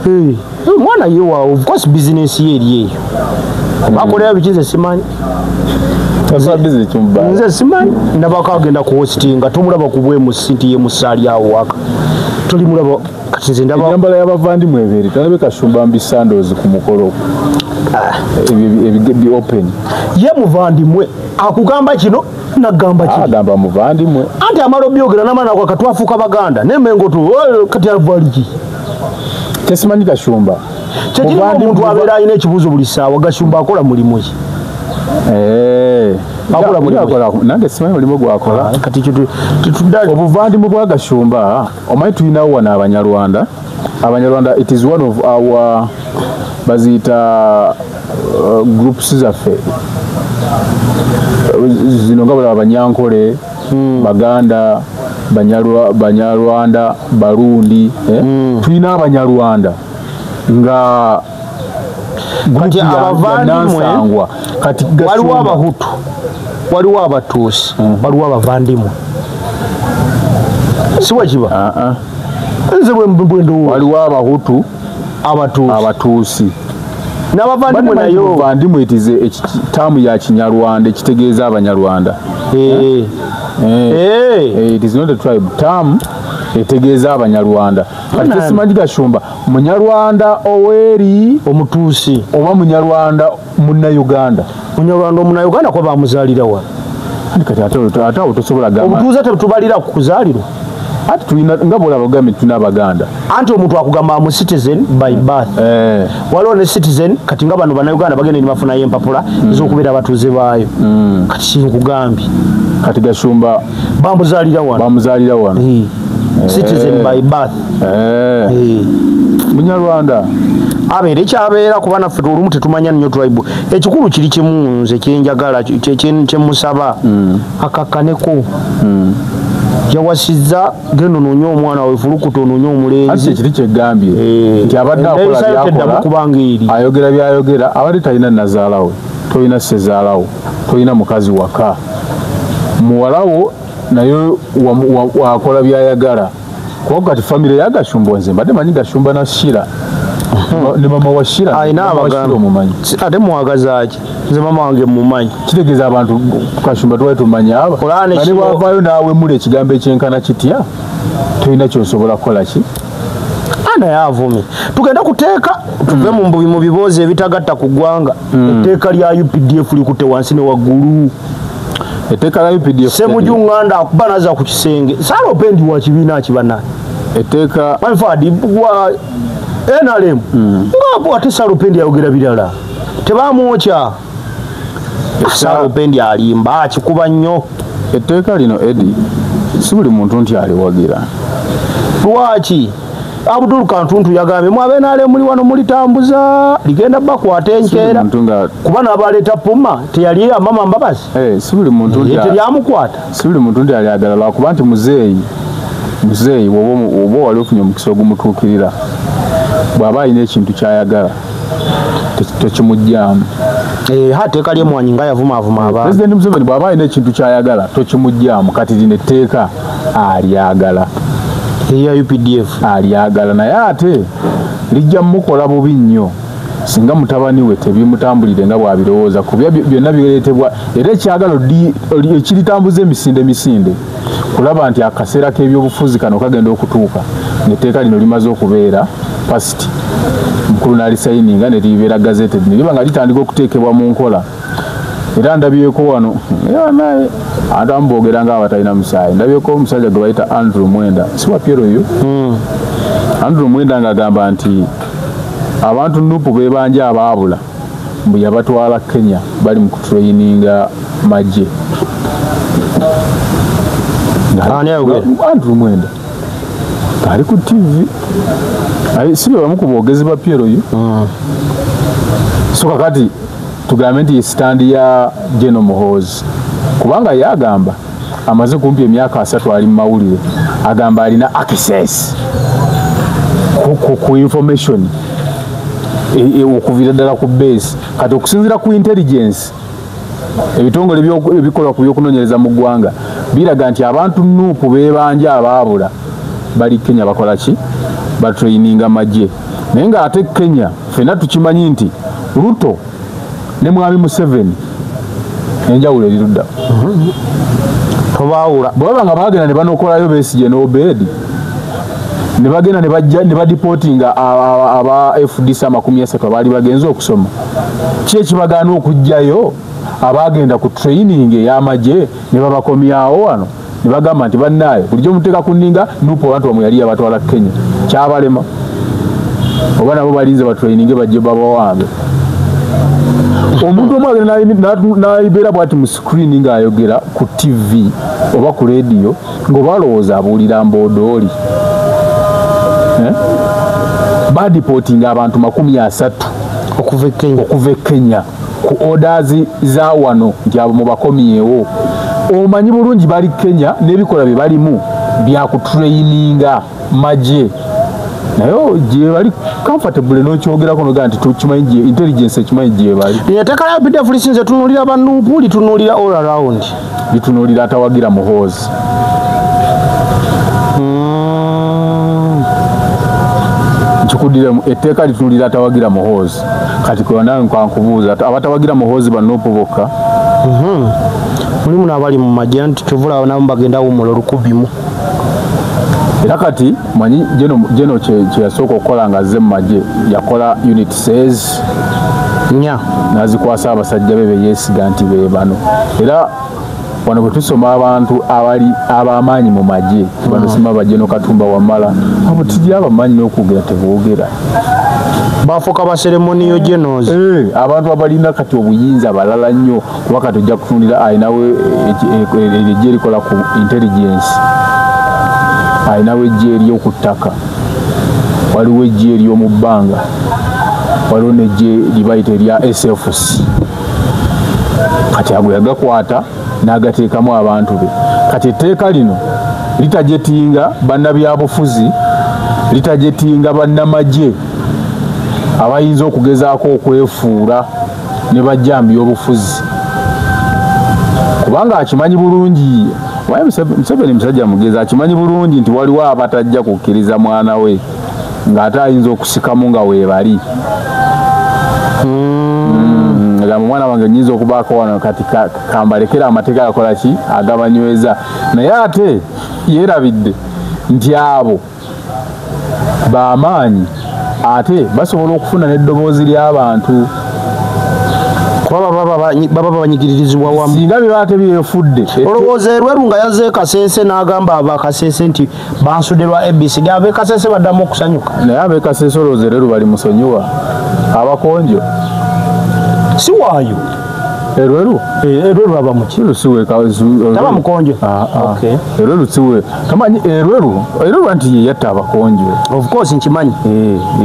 omwana yewa of course bizinesi ye eri eyo bakolera biki nze simanyi nze simanyi ndabako agenda ku hostinga tomulaba ku bwemusi nti ye musaali awo waka tolimulaba kati nze ndaba enyambala y'abavandimu ebeeri talabe Kashumba mbisandoozi ku mukolo bi open ye muvandimwe akugamba kino nagamba ki agamba muvandimwe anti amala obyogera n'amaana kwa katwafuuka baganda nemengo tu kati avaliki tesimanyi Kashumba kyekirimu omuntu abeera alina ekibuuzo buli ssaawa Kashumba akola mulimu ki nange simanyi mulimu gwakola obuvandimu bwa Kashumba omanyi tulinawo wano abanyarwanda it is one of our baziyita groups zaffe zino nga bala Abanyankole Baganda Banyarwanda Barundi tulina Abanyarwanda nga kati abavandimwe kati waliwo Abahutu waliwo Abatuusi waliwo abavandimwe siwa kiba nze bwendowooza waliwo Abahutu Abatuusi n'abavandimwe nayo abavandimwe itize ekitaamu ya Kinyarwanda ekitegeeza Abanyarwanda it is not a tribe term etegeeza Abanyarwanda kati simanyi Kashumba Munyarwanda oweri Omutuusi oba Munyarwanda Munnayuganda kwa bamuzaalira wa kati ate awo tosobola gamba Omutuuzi ate tubalira ku kuzaalirwa ate tulina nga bwolaba ogambe tulina Abaganda anti omuntu akugamba mu citizen by birth waliwo ne citizen kati nga bano Bannayuganda bagenda ne bafunayo empapula ez'okubeera abatuuze baayo kati kinkugambye kati Kashumba bamuzaalira wano citizen by birth Munyarwanda abeera ekyabeera kuba naffe olumu tetumanya nnyo tribe ekikulu kiri kimu nze kyenjagala kyemusaba akakkaneko yawasizza gendo noonye omwana wawe fulukuta onoonye omulenzi kiri kyegambye nti abadde akola byakola ayogera byayogera abadde talina nazaalawo tolina sezaalawo tolina mukazi waka muwalawo naye wakola byayagala kuba kati famire ya Kashumba nze mbadde manyi Kashumba na Shira ne mama wa Shira ayina abaganda omumanyi ate muwagaza ki nze mama wange mumanyi kitegeeza abantu Kashumba twali tumanya aba ne bwavaayo naawe muli ekigambo ekyenkana kitya tolina kyosobola kukola ki naye avumye tugenda kuteeka tuve mu biboozi ebitagatta ku ggwanga etteeka lya UPDF likutte wansi ne waggulu etteeka lya UPDF Semujunganda akuba naza ku kisenge Salopendi wa kibiina kibana etteeka Manfadi wa NRM ngapo ate Salopendi ayogera birala tebamwokya Salopendi alimba akikuba nnyo etteeka lino Edi si buli muntu nti aliwagira lwaki Abdul Kantuntu yagambye mwabe nale muli wano mulitambuza ligenda bakwata enkeera kuba nabaleeta puma teyali mama Mbabazi si buli muntu telyamukwata si buli muntu ndi ayagala lwakuba nti muzeeyi oba wali ofunye omukisa ogumutuukirira bw'aba alina ekintu kyayagala tokimugjamu hateeka lyemwanyi nga yavumaavuma abantu President Museveni bw'aba alina ekintu kyayagala tokimugjamu kati lino etteeka alyagala eya UPDF alyagala naye ate lijja mukola bubi nnyo singa mutabani we tebimutambulire nga bw'abirowooza kubya byonna bireetebwa era ekyagala ekiritambuza emisinde kulaba nti akaseera k'ebyobufuzi kano kagenda okutuuka n'etteeka lino limaze okubeera pasiti mukulu n'alisayininga ne libeera gazete ne liba nga litandika okuteekebwa mu nkola era ndabyeko wano naye abantu amuboogera ng'abatalina musaayi ndabyeko omusajja gwe bayita Andrew Mwenda si wa Piero yo Andrew Mwenda ng'agamba nti abantu nupu bebanja abaabula mbu yabatwala Kenya bali mu kutrayininga magye Andrew Mwenda ali ku TV si be bamu ku boogezi ba Piero yo so kakati tugambe nti standi ya General Muhoozi kubanga yagamba amaze kumpi emyaka 3 ali mu mawulire agamba alina access ku information okuvira ddala ku base kati okusinzira ku intelligence ebitongole ebikola ku byokunoonyereza mu ggwanga biraga nti abantu nuupu bebanja abaabula bali Kenya bakola ki batraininga magye naye nga ate Kenya fena tukimanyi nti Ruto ne mwami Museveni enjawulo erirudda tobaawula bwaba nga bagenda ne banokolayo Besigye n'Obedi ne bagenda ne badipootinga aba FDC 30 baali bagenze okusoma ki ekibagaana okujjayo abagenda ku training ey'amagye ne babakomyawo wano ne bagamba nti bannaaye bulijjo muteeka ku nninga nupo abantu bamwe yali yabatwala Kenya kyabalema oba nabo balinze batraininge bajje babawambe omuntu omwe n'ayibeera bw'ati mu screen ng'ayogera ku TV oba ku radio ng'obalowooza abuulira mboodooli badipootinga abantu 30 okuva e Kenya ku orders za wano nti abo mubakomyewo omanyi bulungi bali Kenya n'ebikola bye balimu bya kutraininga magye naye gye bali comfortable n'okyogerako noga nti tukimanyi gye intelligence ekimanyi gye bali etteeka lya UPDF lisinze tunuulira bannuupu litunuulira all around litunuulira atawagira Muhoozi nkikuddire etteeka litunuulira atawagira Muhoozi kati kwe nawe nkwankubuuza abatawagira Muhoozi bannuupu bokka mulimu n'abali mu magye nti kyovula nabo bagenda wumula olukubimu era kati manyi jeno kyeyasooka okukola nga azze mu magye yakola unit says nya nazikwasa abasajja be beyeesiga nti be bano era wano bwe tusoma abantu ab'amaanyi mu magye bano sima Bajeno Katumba Wamala abo tijja abamanyi n'okwogera teboogera bafuuka baseremoniyo generals abantu abalina kati obuyinza balala nnyo kuba kati ojja kutunira ayinawo ejje erikola ku intelligence ayinawo ejje ery'oku ttaka waliwo ejje ery'omu bbanga waliwo n'ejje libayita erya SFC kati ago yagakwata n'agateekamu abantu be kati etteeka lino litajetinga bannabyabufuzi litajetinga bannamagye abayinza okugezaako okwefuula ne bajja mu by'obufuzi kubanga akimanyi bulungi Museveni musajja mugezi akimanyi bulungi nti waliwo abatajja kukkiriza mwana we ng'ate ayinza okusikamu nga weebali mwana wange nyinza okubaako wano kati kambalekera amateeka gakola ki agabanyweza naye ate yeerabidde nti abo b'amaanyi ate basobola okufuna n'eddoboozi ly'abantu kuba baba banyigiririzibwa wamu singa biba tebyefudde olowooza Rweru nga yazze Kasese n'agamba abakasese nti bansudde lwa ABC gabe Kasese baddamu okusanyuka naye abe Kasese olowooza Rweru bali musonyiwa abakonjo si waayo Erweru aba muki lusiwe taba mukonjo okay Erweru siwe tamanyi Erweru anti yatta abakonjo of course nkimanyi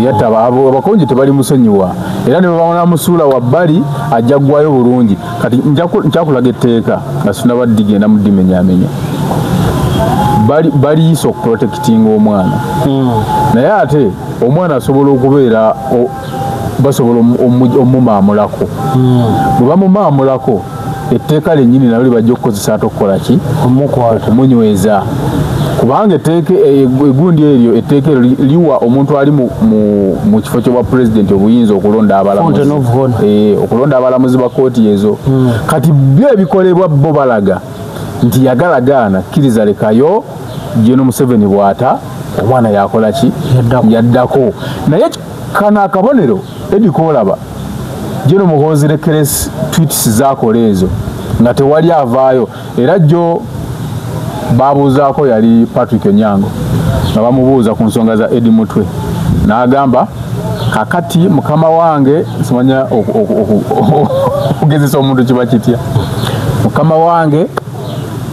yatta abakonjo tebali musonyiwa era ne babona musula wa bali ajagwayo bulungi kati njakulaga etteeka nasuna badigenda mudimenyamenya bali so protecting omwana naye ate omwana asobola okubeera basobola omumamulako bwe bamumamulako etteeka lennyini nalyo libajja okukozesa ate okukola ki omunyweza kubanga etteeka egundi eryo etteeka eryo liwa omuntu ali mu kifo ky'obwa pulezidenti obuyinza okulonda okulonda abalamuzi ba kooti ezo kati byo ebikolebwa bo balaga nti yagalagaana kkiriza lekayo General Museveni bw'ata omwana yakola ki yaddako naye kana akabonero edikolaba General Muhoozi lekeres tweets zakola ezo nga tewali avaayo era jjo babuuzaako yali Patrick Onyango nga bamubuuza ku nsonga za Eddie Mutwe n'agamba kakati mukama wange simanya okugezesa omuntu kiba kitya mukama wange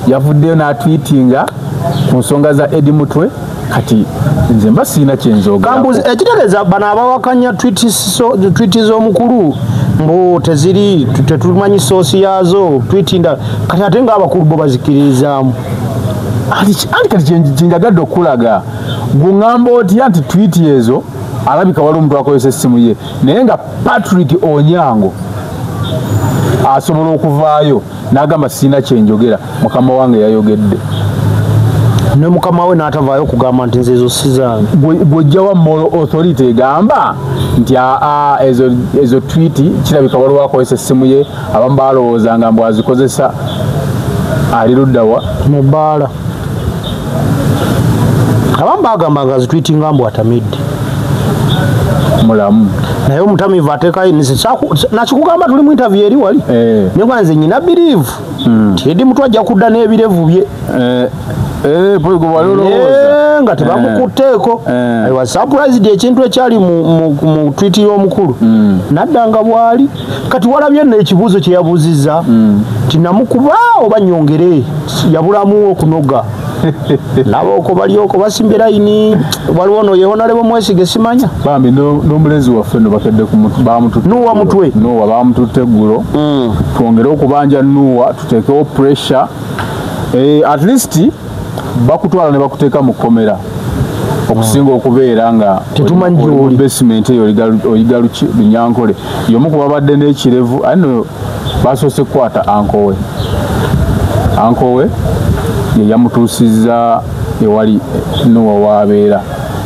yavuddeyo n'atwitinga ku nsonga za Eddie Mutwe kati nze mba siina kyenzoga kambuzi ekitegeeza bano abawakanya tweeti z'omukulu mbu teziri tetumanyi soosi yaazo tweetinda kati ate ng'abakulu bo bazikiririzaamu anti kati kyenjagadde okulaga guŋŋamba otya nti tweeti ezo alabika wali omuntu akozesa essimu ye naye nga Patrick Onyango asobola okuvaayo n'agamba siina kyenjogera mukama wange yayogedde ne mukama we n'atavaayo okugamba nti nze ezo si zange bw'ojjawa moral authority egamba nti ezo tweeti kirabika waliwo akozesa essimu ye abamu baalowoozanga mbu azikozesa ali luddawa mu bbaala abamu bagambanga azitwitinga mbu atamidde mulamu naye omutamivu ateekayo nakikugamba tuli mu interview eri wali naye nze nyina believe nti Eddie Mutwe ajja kudda n'ebirevu bye nga tebamukutteeko I was surprised ekintu ekyali mu tweet y'omukulu naddanga bwali kati walabye n'ekibuuzo kye yabuuzizza nti namukuba oba nyongere yabulamu okunoga nabo oko balioko basimbe layini waliwo no Honorable Mwesige simanya bambi n'omulenzi waffe no bakedde Nuwa Mutwe Nuwa bamututte eggulo twongere okubanja Nuwa tuteekewo pressure at least bakutwala ne bakuteeka mu kkomera okusinga okubeera nga tetumanyi basement eyo oyiga Lunyankole y'omu ku babadde n'ekirevu ano basoose kukwata ankowe yamutuusizza ewali Nuwa waabeera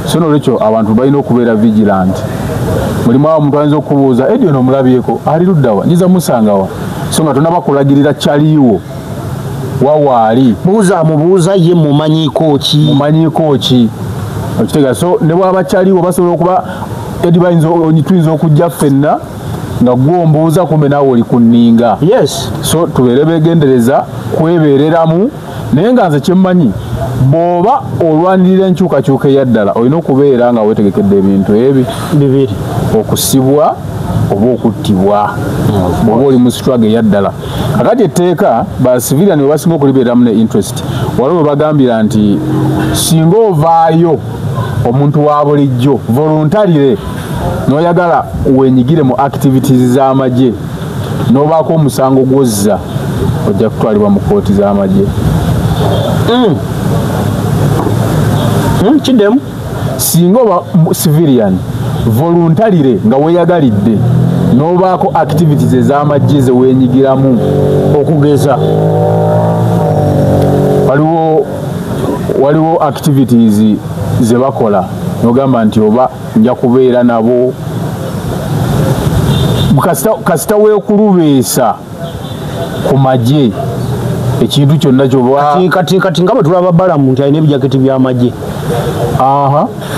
so n'olwekyo abantu balina okubeera vigilant mulimu awo omuntu ayinza okubuuza Eddie ono omulabyeko ali luddawa nyiza musangawa so nga tonabakulagirira kyaliiwo wawaali mubuuza ye mumanyiiko ki okitega so ne bwaba kyaliiwo basobola okuba Eddie tuyinza okujja ffenna nga gwombuuza kumbe naawe oli ku nninga so tubeere beegendereza kwebeereramu naye nga nze kyemmanyi bw'oba olwanirira enkyukakyuka eyaddala olina okubeera nga weetegekedde ebintu ebi bibiri okusibwa oba okuttibwa bw'oba oli mu struggle eyaddala kakati etteeka basivilian bwe basinga okulibeeramu ne interest waliwo bagambira nti singa ovaayo omuntu wa bulijjo voluntarire n'oyagala wenyigire mu activities z'amagye n'obaako omusango gw'ozza ojja kutwalibwa mu kooti z'amagye kiddemu singa oba civilian voluntarire nga weeyagalidde n'obaako activities ez'amagye ze weenyigiramu okugeza waliwo activities ze bakola n'ogamba nti oba nja kubeera nabo kasita weekulubeesa ku magye ekintu kyonna kyoba kati nga bwe tulaba balamu nti alina ebijaketi by'amagye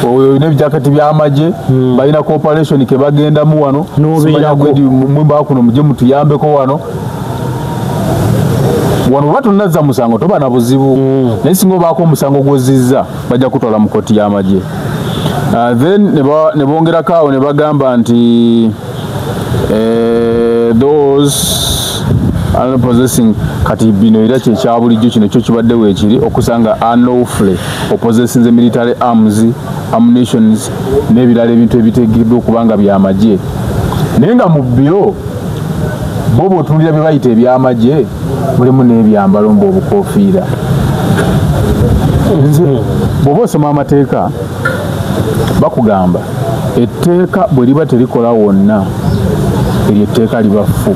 olina ebijaketi by'amagye balina cooperation ke bagendamu wano mwimba kuno mugye mutuyambeko wano bwe batunazza musango toba na buzibu naye singa obaako omusango gw'ozizza bajja kutwala mu kooti y'amagye then ne bongerako awo ne bagamba nti those possessing kati bino era kyekya bulijjo kino kyo kibadde weekiri okusanga unlawfully possessing the military arms, ammunitions n'ebirala ebintu ebitegekeddwa okubanga byamagye naye nga mu byo bo bw'otunuulira bye bayita ebyamagye mulimu n'ebyambalo ng'obukofiira bw'oba osoma amateeka bakugamba etteeka bwe liba terikola wonna eryo etteeka liba ffu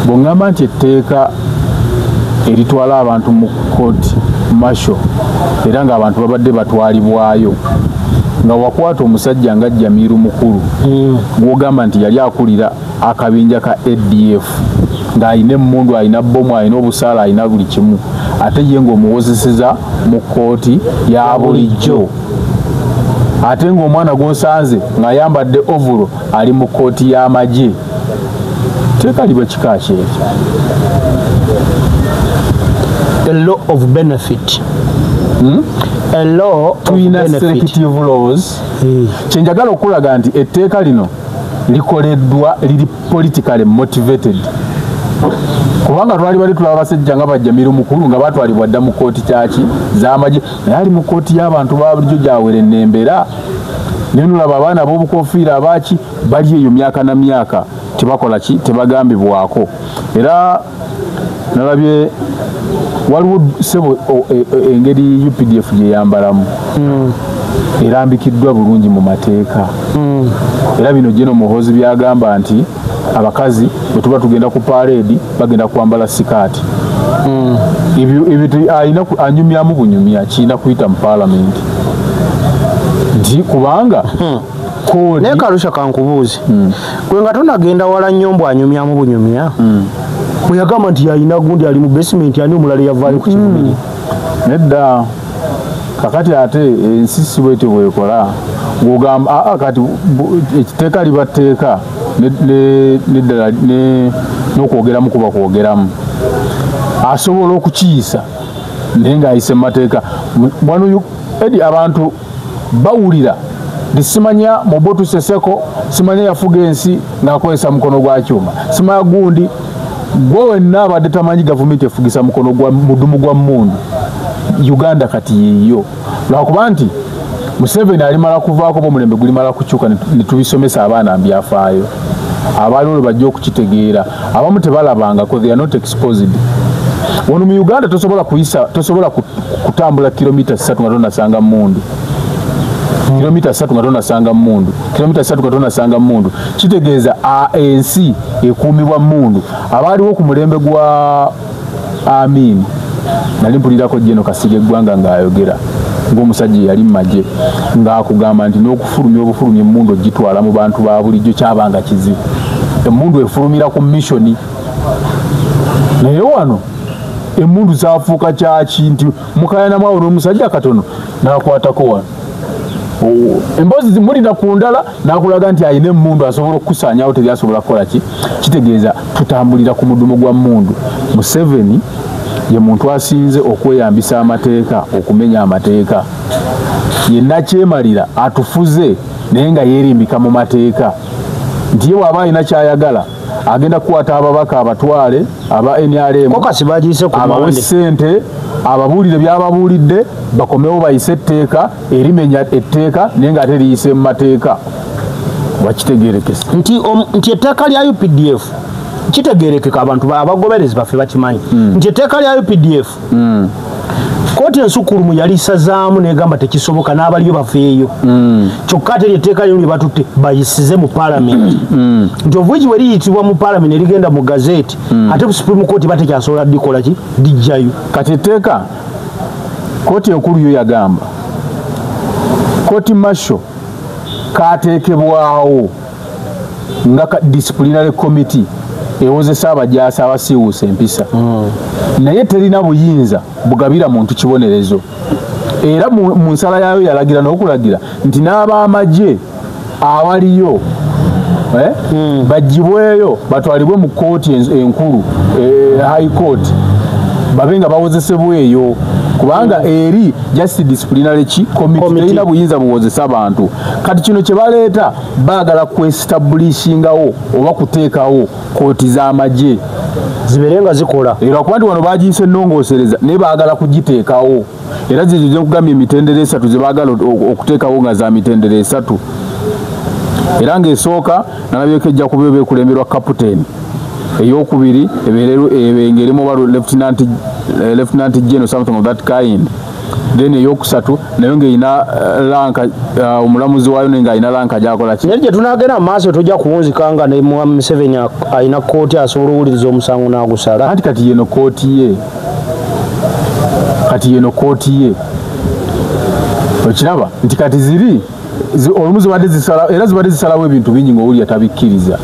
bw'oŋŋamba nti etteeka eritwala abantu mu kooti masho era ng'abantu babadde batwalibwayo nga wakwata omusajja nga Jamiru mukulu gw'ogamba nti yali akulira akabinja ka ADF ng'alina emmundu alina bomu alina obusaala alina buli kimu ate ye ng'omuwozeseza mu kooti ya bulijjo ate ng'omwana gw'osanze ng'ayambadde ovulo ali mu kooti y'amagye teeka liba kika kyekyo a law of benefit a law tuyina selective laws kyenjagala okulaga nti etteeka lino likoleddwa liri politically motivated kubanga twali bali tulaba basajja nga Bajjamiru mukulu nga batwalibwa dda mu kooti kyaki z'amagye naye ali mu kooti y'abantu ba bulijjo gyawera ennembera naye nolaba abaana b'obukofiira abaaki bali eyo myaka na myaka tebakola ki tebagambibwako era nalabye waliwo sebo engeri UPDF gye yambalamu erambikiddwa bulungi mu mateeka era bino General Muhoozi byagamba nti abakazi bwe tuba tugenda ku parade bagenda kwambala sikaati ebyo alina anyumyamu bunyumya kiina kuyita mu paalamenti nti kubanga naye Kalusha kankubuuze gwe nga tonagenda wala nnyombo anyumyamu bunyumya bwe yagamba nti yalina gundi ali mu basement ani omulala yavaayo ku kibumiri nedda kakati ate ensi si bwetyo bwekola ng'ogamba kati ekiteeka liba tteeka neddala n'okwogeramu kuba kwogeramu asobola okukiyisa naye ng'ayise mu mateeka wano edi abantu bawulira simanya Mobutu Sese Seko simanya yafuga ensi ng'akozesa mukono gwa kyuma simanya gundi gwe wenna abadde tamanyi gavumenti efugisa mukono gwa mudumu gwa mmundu Uganda kati yiyo lwakuba nti Museveni alimala kuvaako omulembe gulimala kukyuka ne tubisomesa abaana mbyafaayo abaali olwo bajja okukitegeera abamu tebalabangako they are not exposed wano mu Uganda tosobola kutambula kilomita 3 nga tonasanga mmundu kilomita 3 nga tonasanga mmundu kilomita 3 nga tonasanga mmundu kitegeeza ensi ekuumibwa mmundu abaaliwo ku mulembe gwa Amin nali mpulirako Jeno Kasige Gwanga ng'ayogera ng'omusajja yali mmaje ng'akugamba nti n'okufulumya obufulumya emmundu ogitwala mu bantu ba bulijjo kyabanga kizibu emmundu efulumira ku missoni naye wano emmundu zaafuuka kyaki nti mukayanamu awo n'omusajja katono n'akwatako wano emboozi zimulina ku ndala n'akulaga nti alina emmundu asobola okukusaanyawo teryasobola kukola ki kitegeeza tutambulira ku mudumu gwa mmundu Museveni ye muntu asinze okweyambisa amateeka okumenya amateeka yenna kyemalira atufuze naye nga yeerimbika mu mateeka nti ye bw'aba alina kyayagala agenda kukwata ababaka abatwale aba NRM abawe ssente ababuulire byababuulidde bakomewo bayise etteeka erimenya etteeka naye nga ate liyise mu mateeka wakitegeerekesa nti etteeka lya UPDF kitegeerekeka abantu abagoberezi baffe bakimanyi nti etteeka lya UPDF kooti ensukulumu yali isazaamu negamba tekisoboka n'abaliyo bafeeyo kyokka ate etteeka lino lye batutte bayisize mu paalamenti nti ovuigi we liyitibwa mu paalamenti erigenda mu gazeeti ate ku supreme court batekyasobola dikola ki dijjayo kati etteeka kooti enkulu yo yagamba kooti masho kateekebwawo nga disciplinary committee ewozesa abajaasi abasiiwuusa empisa naye terina buyinza bugabira muntu kibonerezo era mu nsala yaayo yalagira n'okulagira nti n'abamagye abaliyo bagibweyo batwalibwe mu kooti enkulu high court babe nga bawozesebweyo kubanga eri just disciplinary committee terina buyinza buwozesa abantu kati kino kye baleeta baagala kwestablishingawo oba kuteekawo kooti z'amagye ziberenga zikola era kuba nti wano bagiyise ennongoosereza naye baagala kugiteekawo era zizo okugambya emitendera esatu ze baagala okuteekawo nga za mitendera esatu era ng'esooka nalabyeko ejja kuba beekulemberwa kaputeni eyokubiri ng'erimu oba lieutenant general something of that kind then eyokusatu nayo ng'erina lanka omulamuzi waayo naye ng'alina lanka gyakola ki naye gye tunaagenda mu maaso tojja kuwunzika nga ne Museveni alina kooti asobola owuliriza omusango n'agusala anti kati yeno kooti ye okiraba nti kati ziri olumu zibadde zisala era zibadde zisalawo ebintu bingi ng'owulira tabikkiriza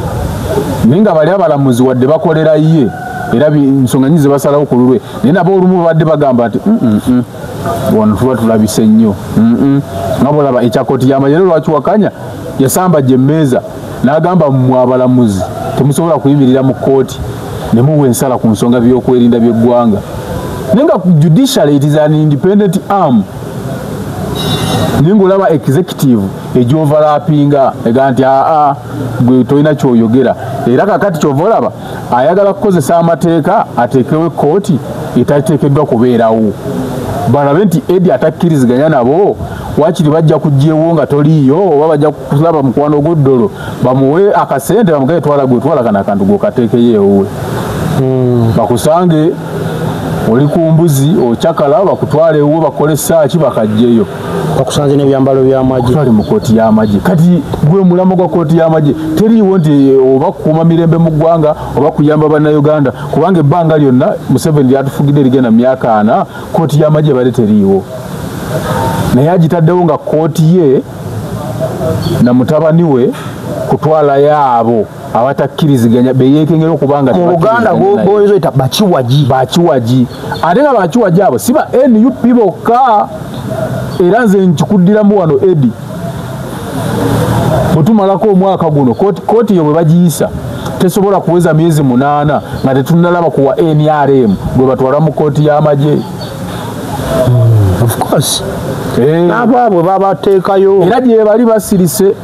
naye nga bali abalamuzi wadde bakolera ye era ensonga nyingi zebasalawo ku lulwe naye nabo olumu babadde bagamba nti wano tuba tulabise nnyo nga bolaba ekyakooti y'amagye lwaki wakanya yasamba gye emmeeza n'agamba mmwe abalamuzi temusobola kuyimirira mu kooti ne muwa ensala ku nsonga by'okwerinda by'eggwanga naye nga judiciary it is an independent arm naye ng'olaba executive egyoverlappinga ega nti gwe tolina kyoyogera era kakati kyova olaba ayagala kukozesa amateeka ateekewo kooti etateekeddwa kubeerawo balabe nti edi atakkiriziganya nabo wakiri bajja kugyewo nga toliiyo oba bajja kulaba mukwano gw'eddolo bamuwe akasente bamugaye twala kana akantu gwokateekeyo bakusange oli ku mbuzi okyakala bakutwala ewuwe bakole saaki bakajjeyo bakusanze n'ebyambalo by'amagye twali mu kooti y'amagye kati gwe mulamu gwa kooti y'amagye teriiwo nti oba kukuuma mirembe mu ggwanga oba kuyamba bannayuganda kubanga ebbanga lyonna Museveni lyatufugidde ligenda mu myaka 4 kooti y'amagye ebadde teriiwo naye agitaddewo nga kooti ye na mutabani we kutwalayo abo abatakkiriziganya beyeekengera okubanga mu Buganda boyinza oyita bakiwagi ate nga bakiwagi abo si ba NUP bokka era nze nkikuddiramu wano edi bwetumalako omwaka guno kooti yo bwe bagiyisa tesobola kuweza myezi 8 nga tetunalaba kuwa NRM gwe batwala mu kooti y'amagye of course n'abo babateekayo era gye bali basirise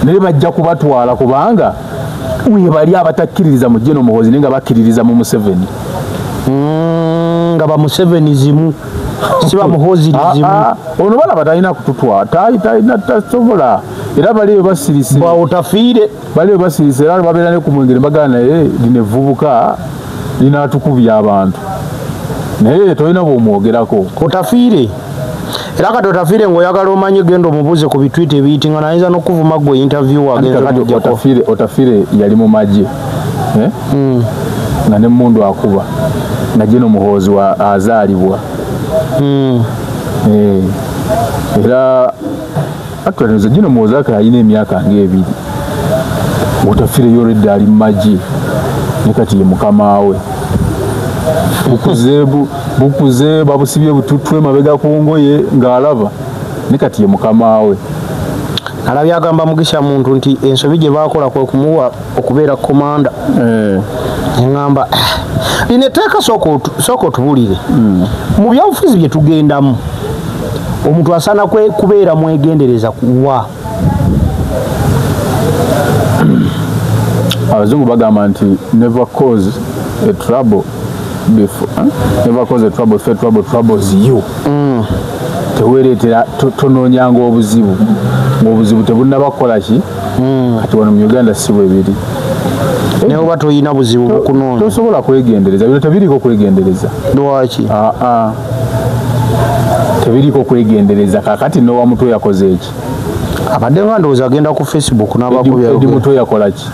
naye bajja kubatwala kubanga we bali abatakkiririza mu General Muhoozi naye nga bakkiririza mu Museveni nga ba Museveni zimu si ba Muhoozi zimu ono balaba talina kututwala talina tasobola era bali basirise otafiire bali basirise era babeera ne ku mwengere bagana naye lino evvubuka linaatukubya abantu naye tolina bw'omwogerako otafiire era kati otafiire ng'oyagala omanye genda omubuuze ku bitwit ebiyitinga nayinza n'okuvuma gwe interview otafiire yali mu magye nga ne mundu akuba nga General Muhoozi azaalibwa era actually General Muhoozi alina emyaka nga 2 otafiire yoredde ali mu magye ne kati ye mukama we bukuze babusibye bututwe mabega ku ngoye ng'alaba ne kati ye mukama we alabye agamba Mugisha muntu nti ensobi gye bakola kwe kumuwa okubeera komanda ngamba lineteeka sooka otubulire mu byabufuzi bye tugendamu omuntu asana kubeera mwegendereza kuwa abazungu bagamba nti never cause a trouble before never cause a trouble before trouble troubles you teweeretera tonoonyanga obuzibu ng'obuzibu tebunnabakola ki kati wano mu Uganda si bwe biri naye oba toyina buzibu bukunoonya tosobola kwegendereza bino tebiriiko kwegendereza lwaki tebiriiko kwegendereza kakati nowa mutwe yakoze eki abadde nga ndowooza agenda ku Facebook n'abakubyaedi mutwe yakola ki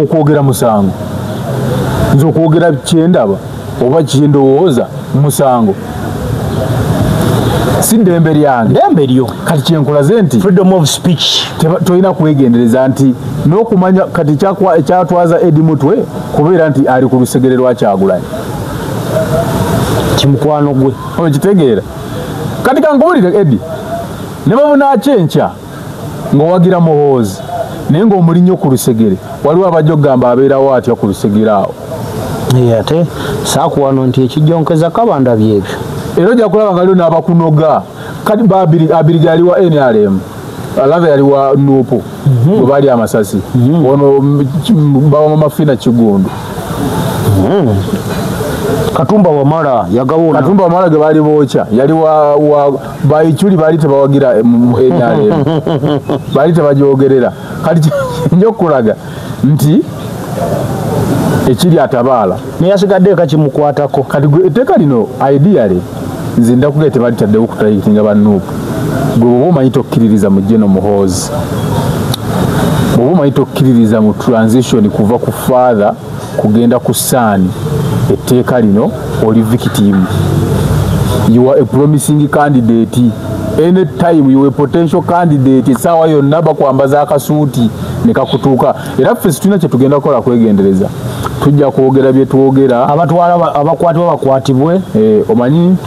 okwogera musango nze okwogera kyendaba oba kyendowooza musango si ddembe lyange ddembe lyo kati kyenkulaze nti freedom of speech tolina kwegendereza nti n'okumanya kati ekyatwaza Edi Mutwe kubeera nti ali ku lusegere lwa Kyagulanyi kimukwano gwe okitegeera kati kankubulire Edi ne babunakyenkya ng'owagira Muhoozi naye ng'omuli nnyo ku lusegere waliwo abajja okugamba abeerawo atya ku lusegere awo ate saakuwano nti ekijonkeza kabanda byebyo era ojja kulaba nga lio n'abakunoga kati abiri gali wa NRM alave yali wa nupu bwe bali amasasi ono bawa mafina kigundu Katumba Wamala yagawona Katumba Wamala ge bali bocha yali wa bayichuli bali tebawagira NRM bali tebajogerera kati njokulaga nti ekiri atabala neyasigadde kakimukwatako kati etteka lino ideally nze ndakugete bali tadde okutayitinga bannupu gwe omanyi tokkiririza mu General Muhoozi omanyi tokkiririza mu transition kuva ku father kugenda ku son etteeka lino oli victim you are a promising candidate any time you are a potential candidate sawa yonna bakwambaza akasuuti ne kakutuuka era ffe situna kye tugenda kukola kwegendereza tujja kwogera bye twogera abatwala abakwatibwa bakwatibwe omanyi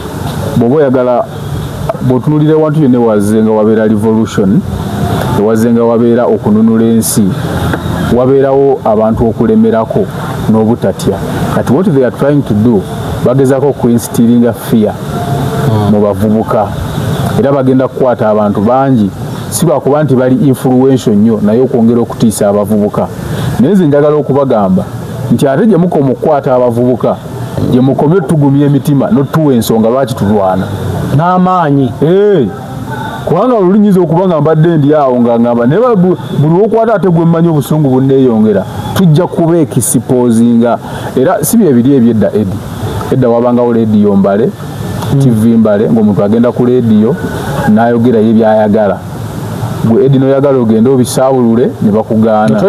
bw'oba oyagala bw'otunuulira ewantu yonna ewazenga wabeera revolution ewazenga wabeera okununula ensi wabeerawo abantu okulemerako n'obutatya kati what they are trying to do bagezaako kuinstilinga fear mu bavubuka era bagenda kukwata abantu bangi si lwakuba nti bali influential nnyo naye okwongera okutiisa abavubuka naye nze njagala okubagamba nti ate gye mukoma okukwata abavubuka gye mukomye otugumya emitima n'otuwa ensonga lwaki tulwana n'amaanyi kubanga olulinyiza okuba nga mbadde ndi awo nga ngamba naye buli wokwata ate gwe mmanyi obusungu bunneeyongera tujja kuba ekisipozinga era si bye biri ebyedda edda wabangawo leediyo mbale TV mbale ng'omuntu agenda ku leediyo n'ayogerayo byayagala gwe edi noyagala ogenda obisaabulule ne bakugaana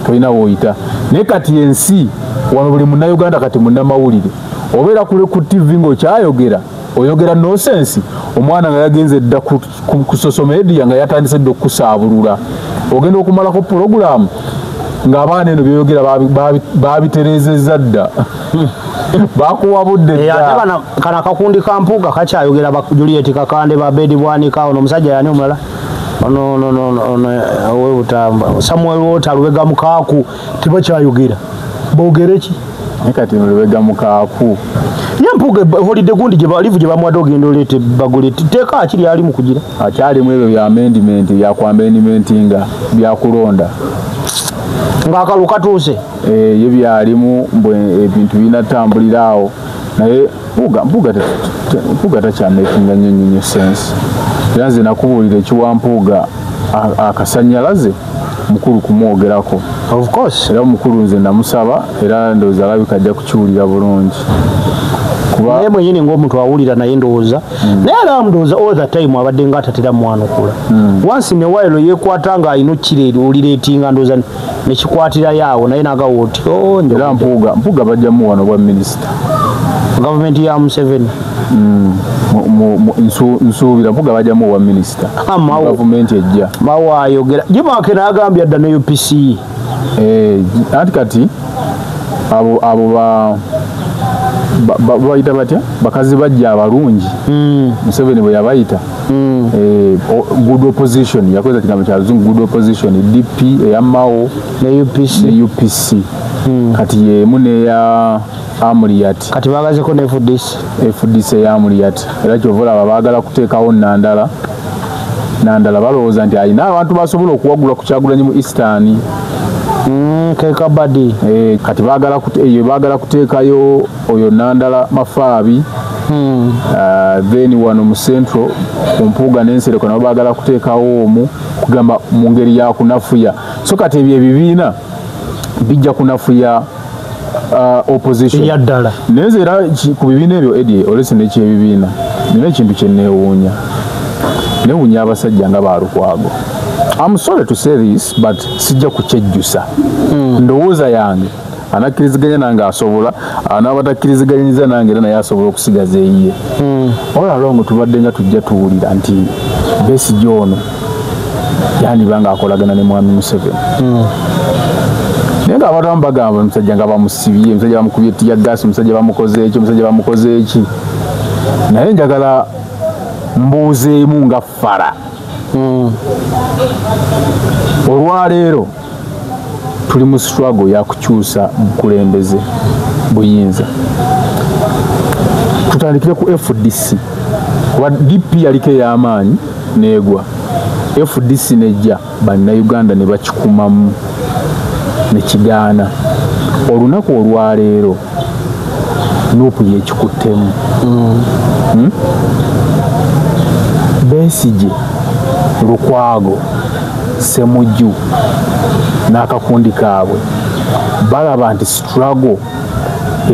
tolina wooyita naye kati ensi wano buli munnayuganda kati munnamawulire obeera kule ku TV ng'okyayogera oyogera nosensi omwana nga yagenze dda ku social media nga yatandise dda okusaabulula ogenda okumalako puroguramu ng'abaana eno byoyogera babiterezezza dda bakuwabudde dda kana akakundi ka Mpuuga kakyayogera ba Juliet Kakande ba Bedi Bwanika ono omusajja yani omulala owebutamba Samuel Wota Lubega Mukaaku tebakyayogera boogere ki kati Lubega Mukaaku Mpuuga holiday gundi gye balivu gye bamwadde ogenda oleete bagule teeka akiri ali mu kugira akyalimu ebyo bya amendment byakwambendimentinga byakulonda ng'akalu katuuse ye byalimu ebintu binatambuliraawo naye Mpuuga takyamakinga nnyo sense era nze nakubuulira ekiwa Mpuuga akasannyalaze mukulu kumwogerako of course era omukulu nze namusaba era ndowooza alabika ajja kukiwulira bulungi naye mwenyini ng'omuntu awulira naye ndowooza naye era ndowooza all the time abadde nga atatera mwanukula once in a while yeekwata nga alina okkireeri olireetinga ndowooza nekikwatirayo awo naye nagawo oti era Mpuuga bajjamu wano bwa minisita gavumenti ya Museveni nsuubira Mpuuga bajjamu obwa minisita gavumenti ejja mawo ayogera Jimake n'agambye adda ne UPC anti kati abo bayita batya bakazi bajja abalungi Museveni bwe yabayita good opposition yakoze kigambo kya luzungu good opposition DP eyamawo ne UPC kati yemu neya Amuriat kati bagazeko ne FDC ya Amuriat era kyovula baagala kuteekawo Nandala balowooza nti alina abantu basobola okuwagula ku Kyagulanyi mu Eastern Kekabadi kati baagala kuteekayo oyo Nandala Mafaabi then wano mu Central ku Mpuuga n'Ensereko nabo baagala kuteekawo omu kugamba mu ngeri ya kunafuya so kati ebyo ebibiina bijja kunafuya opposition yaddala naye era ku bibiina ebyo Eddie olesi n'ekyebibiina nina ekintu kye neewuunya abasajja nga Balukwago I'm sorry to say this but sijja kukyejjusa ndowooza yange anakkiriziganya nange asobola n'abatakkiriziganyiriza nange era naye asobola okusigaza eyiye all along tubadde nga tujja tuwulira nti Besigye ono yandiba akolagana ne mwami Museveni naye ng'abantu abamu bagamba omusajja nga bamusibye omusajja bamukubye tiyagasi omusajja bamukoze eki naye njagala mbuuzeemu nga Fara olwaleero tuli mu struggle ya kukyusa bukulembeze buyinza tutandikire ku FDC kuba DP yaliko ey'amaanyi neegwa FDC nejja bannayuganda ne bakikumamu ne kigaana olunaku olwaleero nuupu yekikuttemu Besigye Lukwago Ssemujju n'akakundi kaabwe balaba nti struggle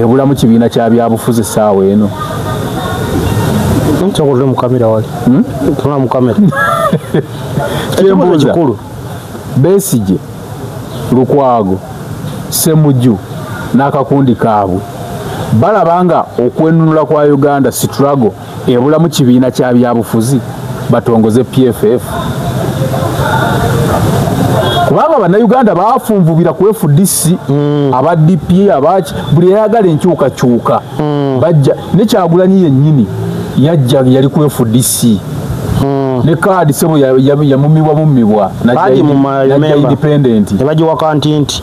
ebula mu kibiina kya byabufuzi essaawa eno nkyogolere mu kamera wali tuna mu kamera kyembuuza Besigye Lukwago Ssemujju n'akakundi kaabwe balaba nga okwenunula kwa Uganda struggle ebula mu kibiina kya byabufuzi batongoze PFF kubanga bannayuganda bafunvubira ku FDC aba DP abaki buli yagala enkyukakyuka bajja ne Kyagulanyi yennyini yajja yali ku FDC ne kaadi sebo yamumibwa najja independent tebaji wakantinti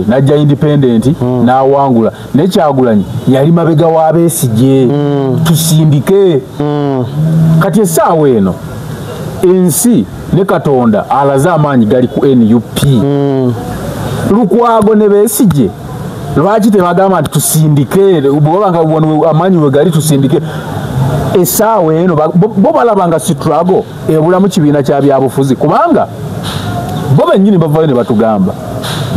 najja independent n'awangula ne Kyagulanyi yali mabega wa Besigye tusindike kati essaawa eno ensi ne Katonda alaze amaanyi gali ku NUP Lukwago ne Besigye lwaki tebagamba nti tusindike bwobanga amaanyi we gali tusindike essaawa eno bo balabanga struggle ebula mu kibiina kya byabufuzi kubanga bo bennyini bavayo ne batugamba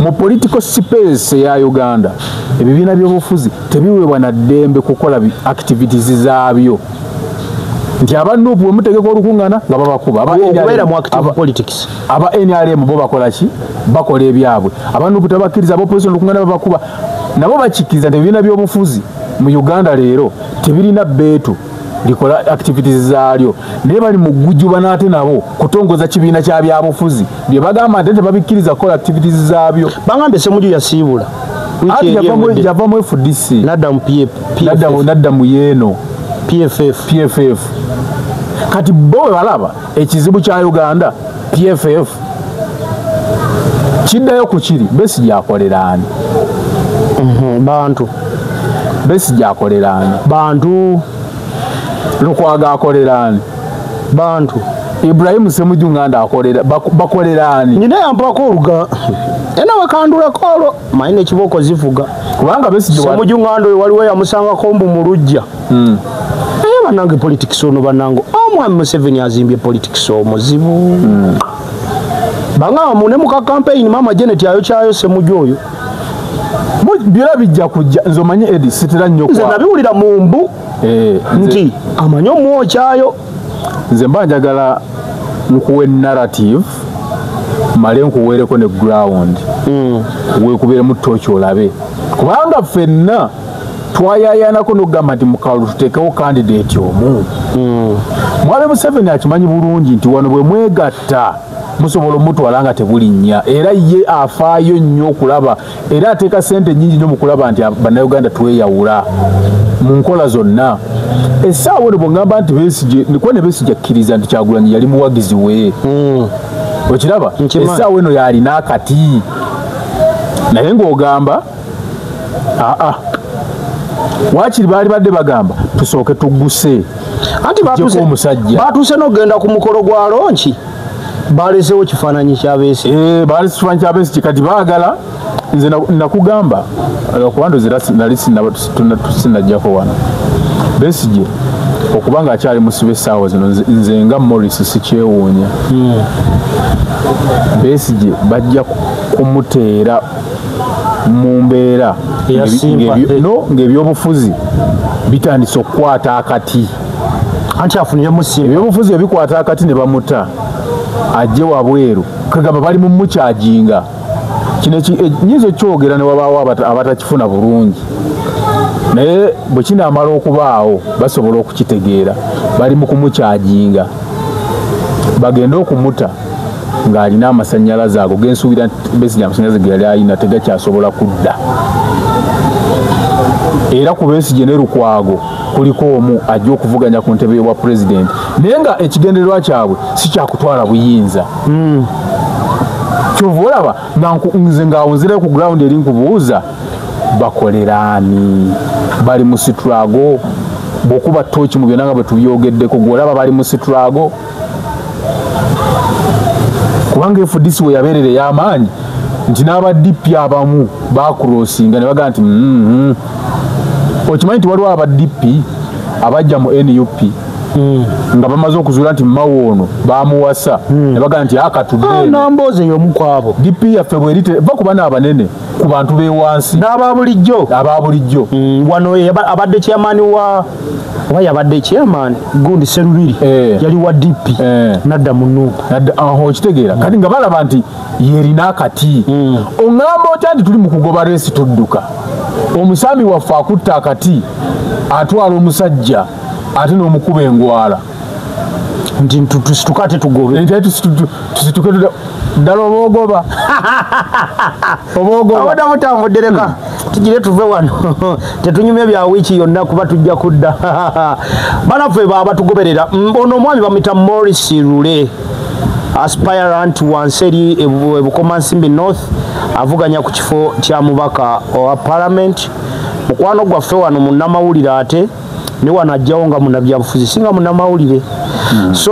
mu political space ya Uganda ebibiina by'obufuzi tebiweebwa na ddembe kukola activities zaabyo nti abanupu bwemutegeka olukuŋŋaana nga babakuba aba NRM bo bakola ki bakola ebyabwe abanupu tabakkiriza ab'opposition olukuŋŋaana babakuba nabo bakikkiriza nti ebibiina by'obufuzi mu Uganda leero tebirina beetu likola activities zaalyo naye bali mu gujjuba n'ate nabo kutongoza kibiina kya byabufuzi bye bagamba nti tebabikkiriza kukola activities zaabyo bagambe Ssemujju yasiibula yava mu FDC nadda mu yeeno PFF kati bo balaba ekizibu kya Uganda PFF kiddayo ku kiri Besigye akolera ani bantu Besigye akolera ani bantu Lukwago akolera ani bantu Ibrahim Ssemujju nganda akolera bakolera ani nina yampako oluga ena wakandula kolo maine kiboko zivuga kubanga Besigye Ssemujju ngando waliwo yamusanga kombu mu lujja banange politics ono banango omwami Museveni azimbye politics omuzibu banga mune mu campaign mama Janet ayo kyayo Ssemujju oyo byera bijja kujja nzomanye edi sitira nnyo kwa nze nabiwulira mu mbu nti amanyo muwo kyayo nze mba njagala nkuwe narrative male nkuweereko ne ground weekubire mu tooki olabe kubanga ffenna twayayanako n'okugamba nti mukalu tuteekewo candidate omu mwami Museveni akimanyi bulungi nti wano bwe mwegatta musobola omutwala nga tebulinnya era ye afaayo nnyo okulaba era ateeka ssente nnyingi nnyo mu kulaba nti bannayuganda tweyawula mu nkola zonna essaawa eno bwengamba nti Besigye nikuba ne Besigye akkiriza nti Kyagulanyi yali muwagizi we okiraba essaawa eno yalina akati naye ng'ogamba wakiri baali badde bagamba tusooke tugguse anti batuuse n'ogenda ku mukolo gwa lonki balesewo kifaananyi kya Besigye balese kifaananyi kya Besigye kati baagala nze nakugamba okubandozi nali sinajjako wano Besigye okubanga akyali musibe essaawa zino nze nga Morris sikyewuunya Besigye bajja kumuteera mu mbeera ng'ebyobufuzi bitandise okukwata akati anti afunire musimba ebyobufuzi ebikwata akati ne bamuta ajje wabweru kagamba bali mu mukyajinga kino nyinza okyogera ne wabaawo abatakifuna bulungi naye bwe kinaamala okubaawo basobola okukitegeera bali mu kumukyajinga bagenda okumuta ng'alina amasannyalaze ago gensuubira Besigye amasannyalaze ge yali alina tegakyasobola kudda era ku Besigye ne Lukwago kuliko omu ajja okuvuganya ku ntebe y'obwa pulezidenti naye nga ekigendererwa kyabwe si kyakutwala buyinza kyova olaba nze ng'awo nzirayo ku ground eri nkubuuza bakolerani bali mu struggle bokuba tochi mu byonna nga bwe tubyogedeko gwolaba bali mu struggle kubanga FDC we yaberere y'amaanyi nti n'abadippi abamu bakulosinga ne baga nti okimanyi nti waliwo abadippi abajja mu NUP nga bamaze okuzuula nti mawoono bamuwasa ne baga nti akatudde namboze y'omukwabo DP yaffe bwerite va kuba n'abanene ku bantu b'ewansi n'ababulijjo wano abadde chairman wa oba yabadde chairman gundi Serubiri yali wa DP nadda munuupu aho okitegeera kati nga balaba nti yerina akati oŋŋamba otya nti tuli mu kugoba reesi tudduka omusami waffe akutta akati atwala omusajja ate n'omukuba engwala nti tusituka ate tugobe tusituke ddala obaogoba obaogoba mutambuddereka tugire tuve wano tetunyumye bya wiiki yonna kuba tujja kudda banaffe baba tugoberera ono omwami bamuyita Morris Rule aspirant wanseri ebukomansimbi North avuganya ku kifo kya mubaka owa parliament mukwano gwaffe wano munnamawulire ate ne wano ajjawo nga munnabyabufuzi singa munnamawulire so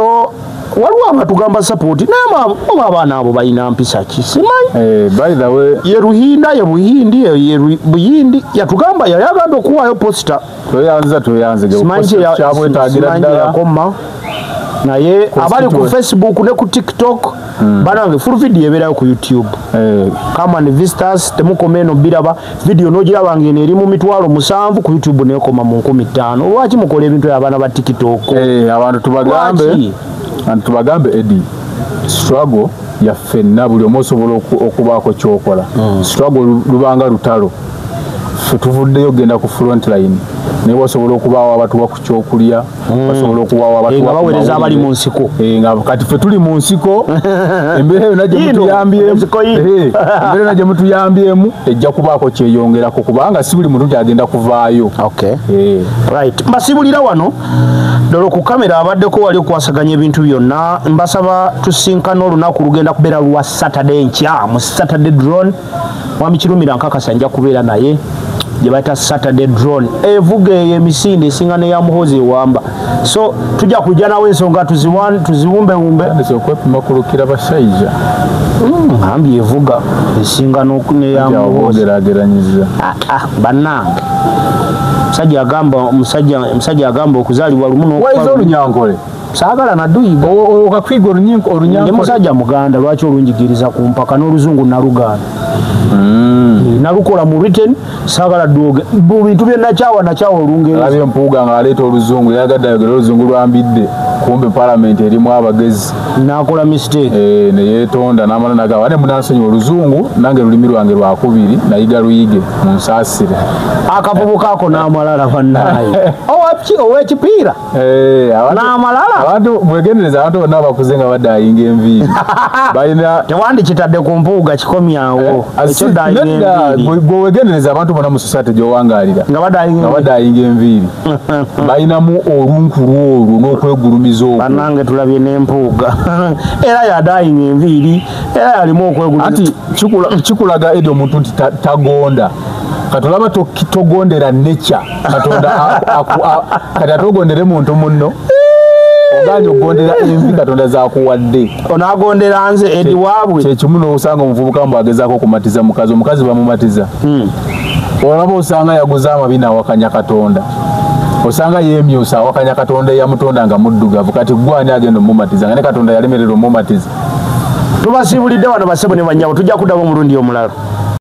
waliwo abatugamba support naye abaana abo balina mpisa ki simanyi by the way ye Ruhinda ye Buhindi ye Buyindi yatugamba yayagamba okuwaayo posta toyanze kyabwetagira ddala yakoma naye abali ku Facebook ne ku TikTok banange full video ebeerayo ku YouTube come and visit us temukoma eno biraba video n'ogiraba ngene eri mu 7,000 ku YouTube nekoma mu 15,000 lwaki mukola ebintu abaana ba TikTok abantu tubagambe Eddie struggle yaffenna buli omu osobola okubaako kyokola struggle lubanga lutalo ffe tuvuddeyo genda ku front line naye wasobola okubaawo abatuwa ku kyokulya basobola okubaawo abatuwa baweereza abali mu nsiko kati ffe tuli mu nsiko embeera yonna gye mutuyambyemu ejja kubaako kyeyongerako kubanga si buli muntu gyagenda kuvaayo right mbasibulira wano dolo ku kamera abaddeko wali okwasaganya ebintu byonna mbasaba tusinkana olunaku lugenda kubeera lwa Saturday nkya mu Saturday drone mwami Kirumira nkakasa nja kubeera naye gye bayita Saturday drone evuga eyo emisinde esinga neya Muhoozi ewamba so tujja kujja nawe ensonga tuziwumbewumbe okwepima kulukira bashaija ambi evuga esinga neya Muhoozi bannange musajja agamba okuzaalibwa lumu waiza olunyankole saagala naduyiga okakwiga olunyankole musajja muganda lwaki olunjigiriza ku mpaka n'oluzungu naluganda nalukola mu written saagala dwoge bintu nakyawa olungereza alabye empuuga ng'aleeta oluzungu yagadde ayogera oluzungu lwambidde kumbe parliament erimu abagezi nakola mistake neyeetonda n'amala nagamba ate munansonyiwa oluzungu nange lulimi lwange lwakubiri nayiga luyige munsaasire akavubuka ako n'amalala bannaye owekipiira n'amalala abantu mwegendereza abantu bonna abakuze nga badayinga enviiri balina tewandikitadde ku mpuuga kikomyawo gwewegendereza abantu bonna mu society gy'owangaalira nga badayinga enviiri balinamu olunkulu olwo n'okwegulumiza okwo bannange tulabye n'empuuga era yadayinga enviiri era yalimu okwegulumiza anti kikulaga edi omuntu nti tagonda katolaba togondera nature katonda kati atogondere muntu munno oganye okugondera envi katonda zakuwadde onagondera nze edi waabwe kyekimu n'osanga omuvubuka mbu agezaako okumatiza omukazi bamumatiza olaba osanga yaguza amabina awakanya katonda osanga yemyusa awakanya katonda eyamutonda nga muddugavu kati gwani agenda omumatiza nga ne katonda yalemerera omumatiza tubasibulidde wano basebo ne banyawo tujja kuddamu omulundi omulala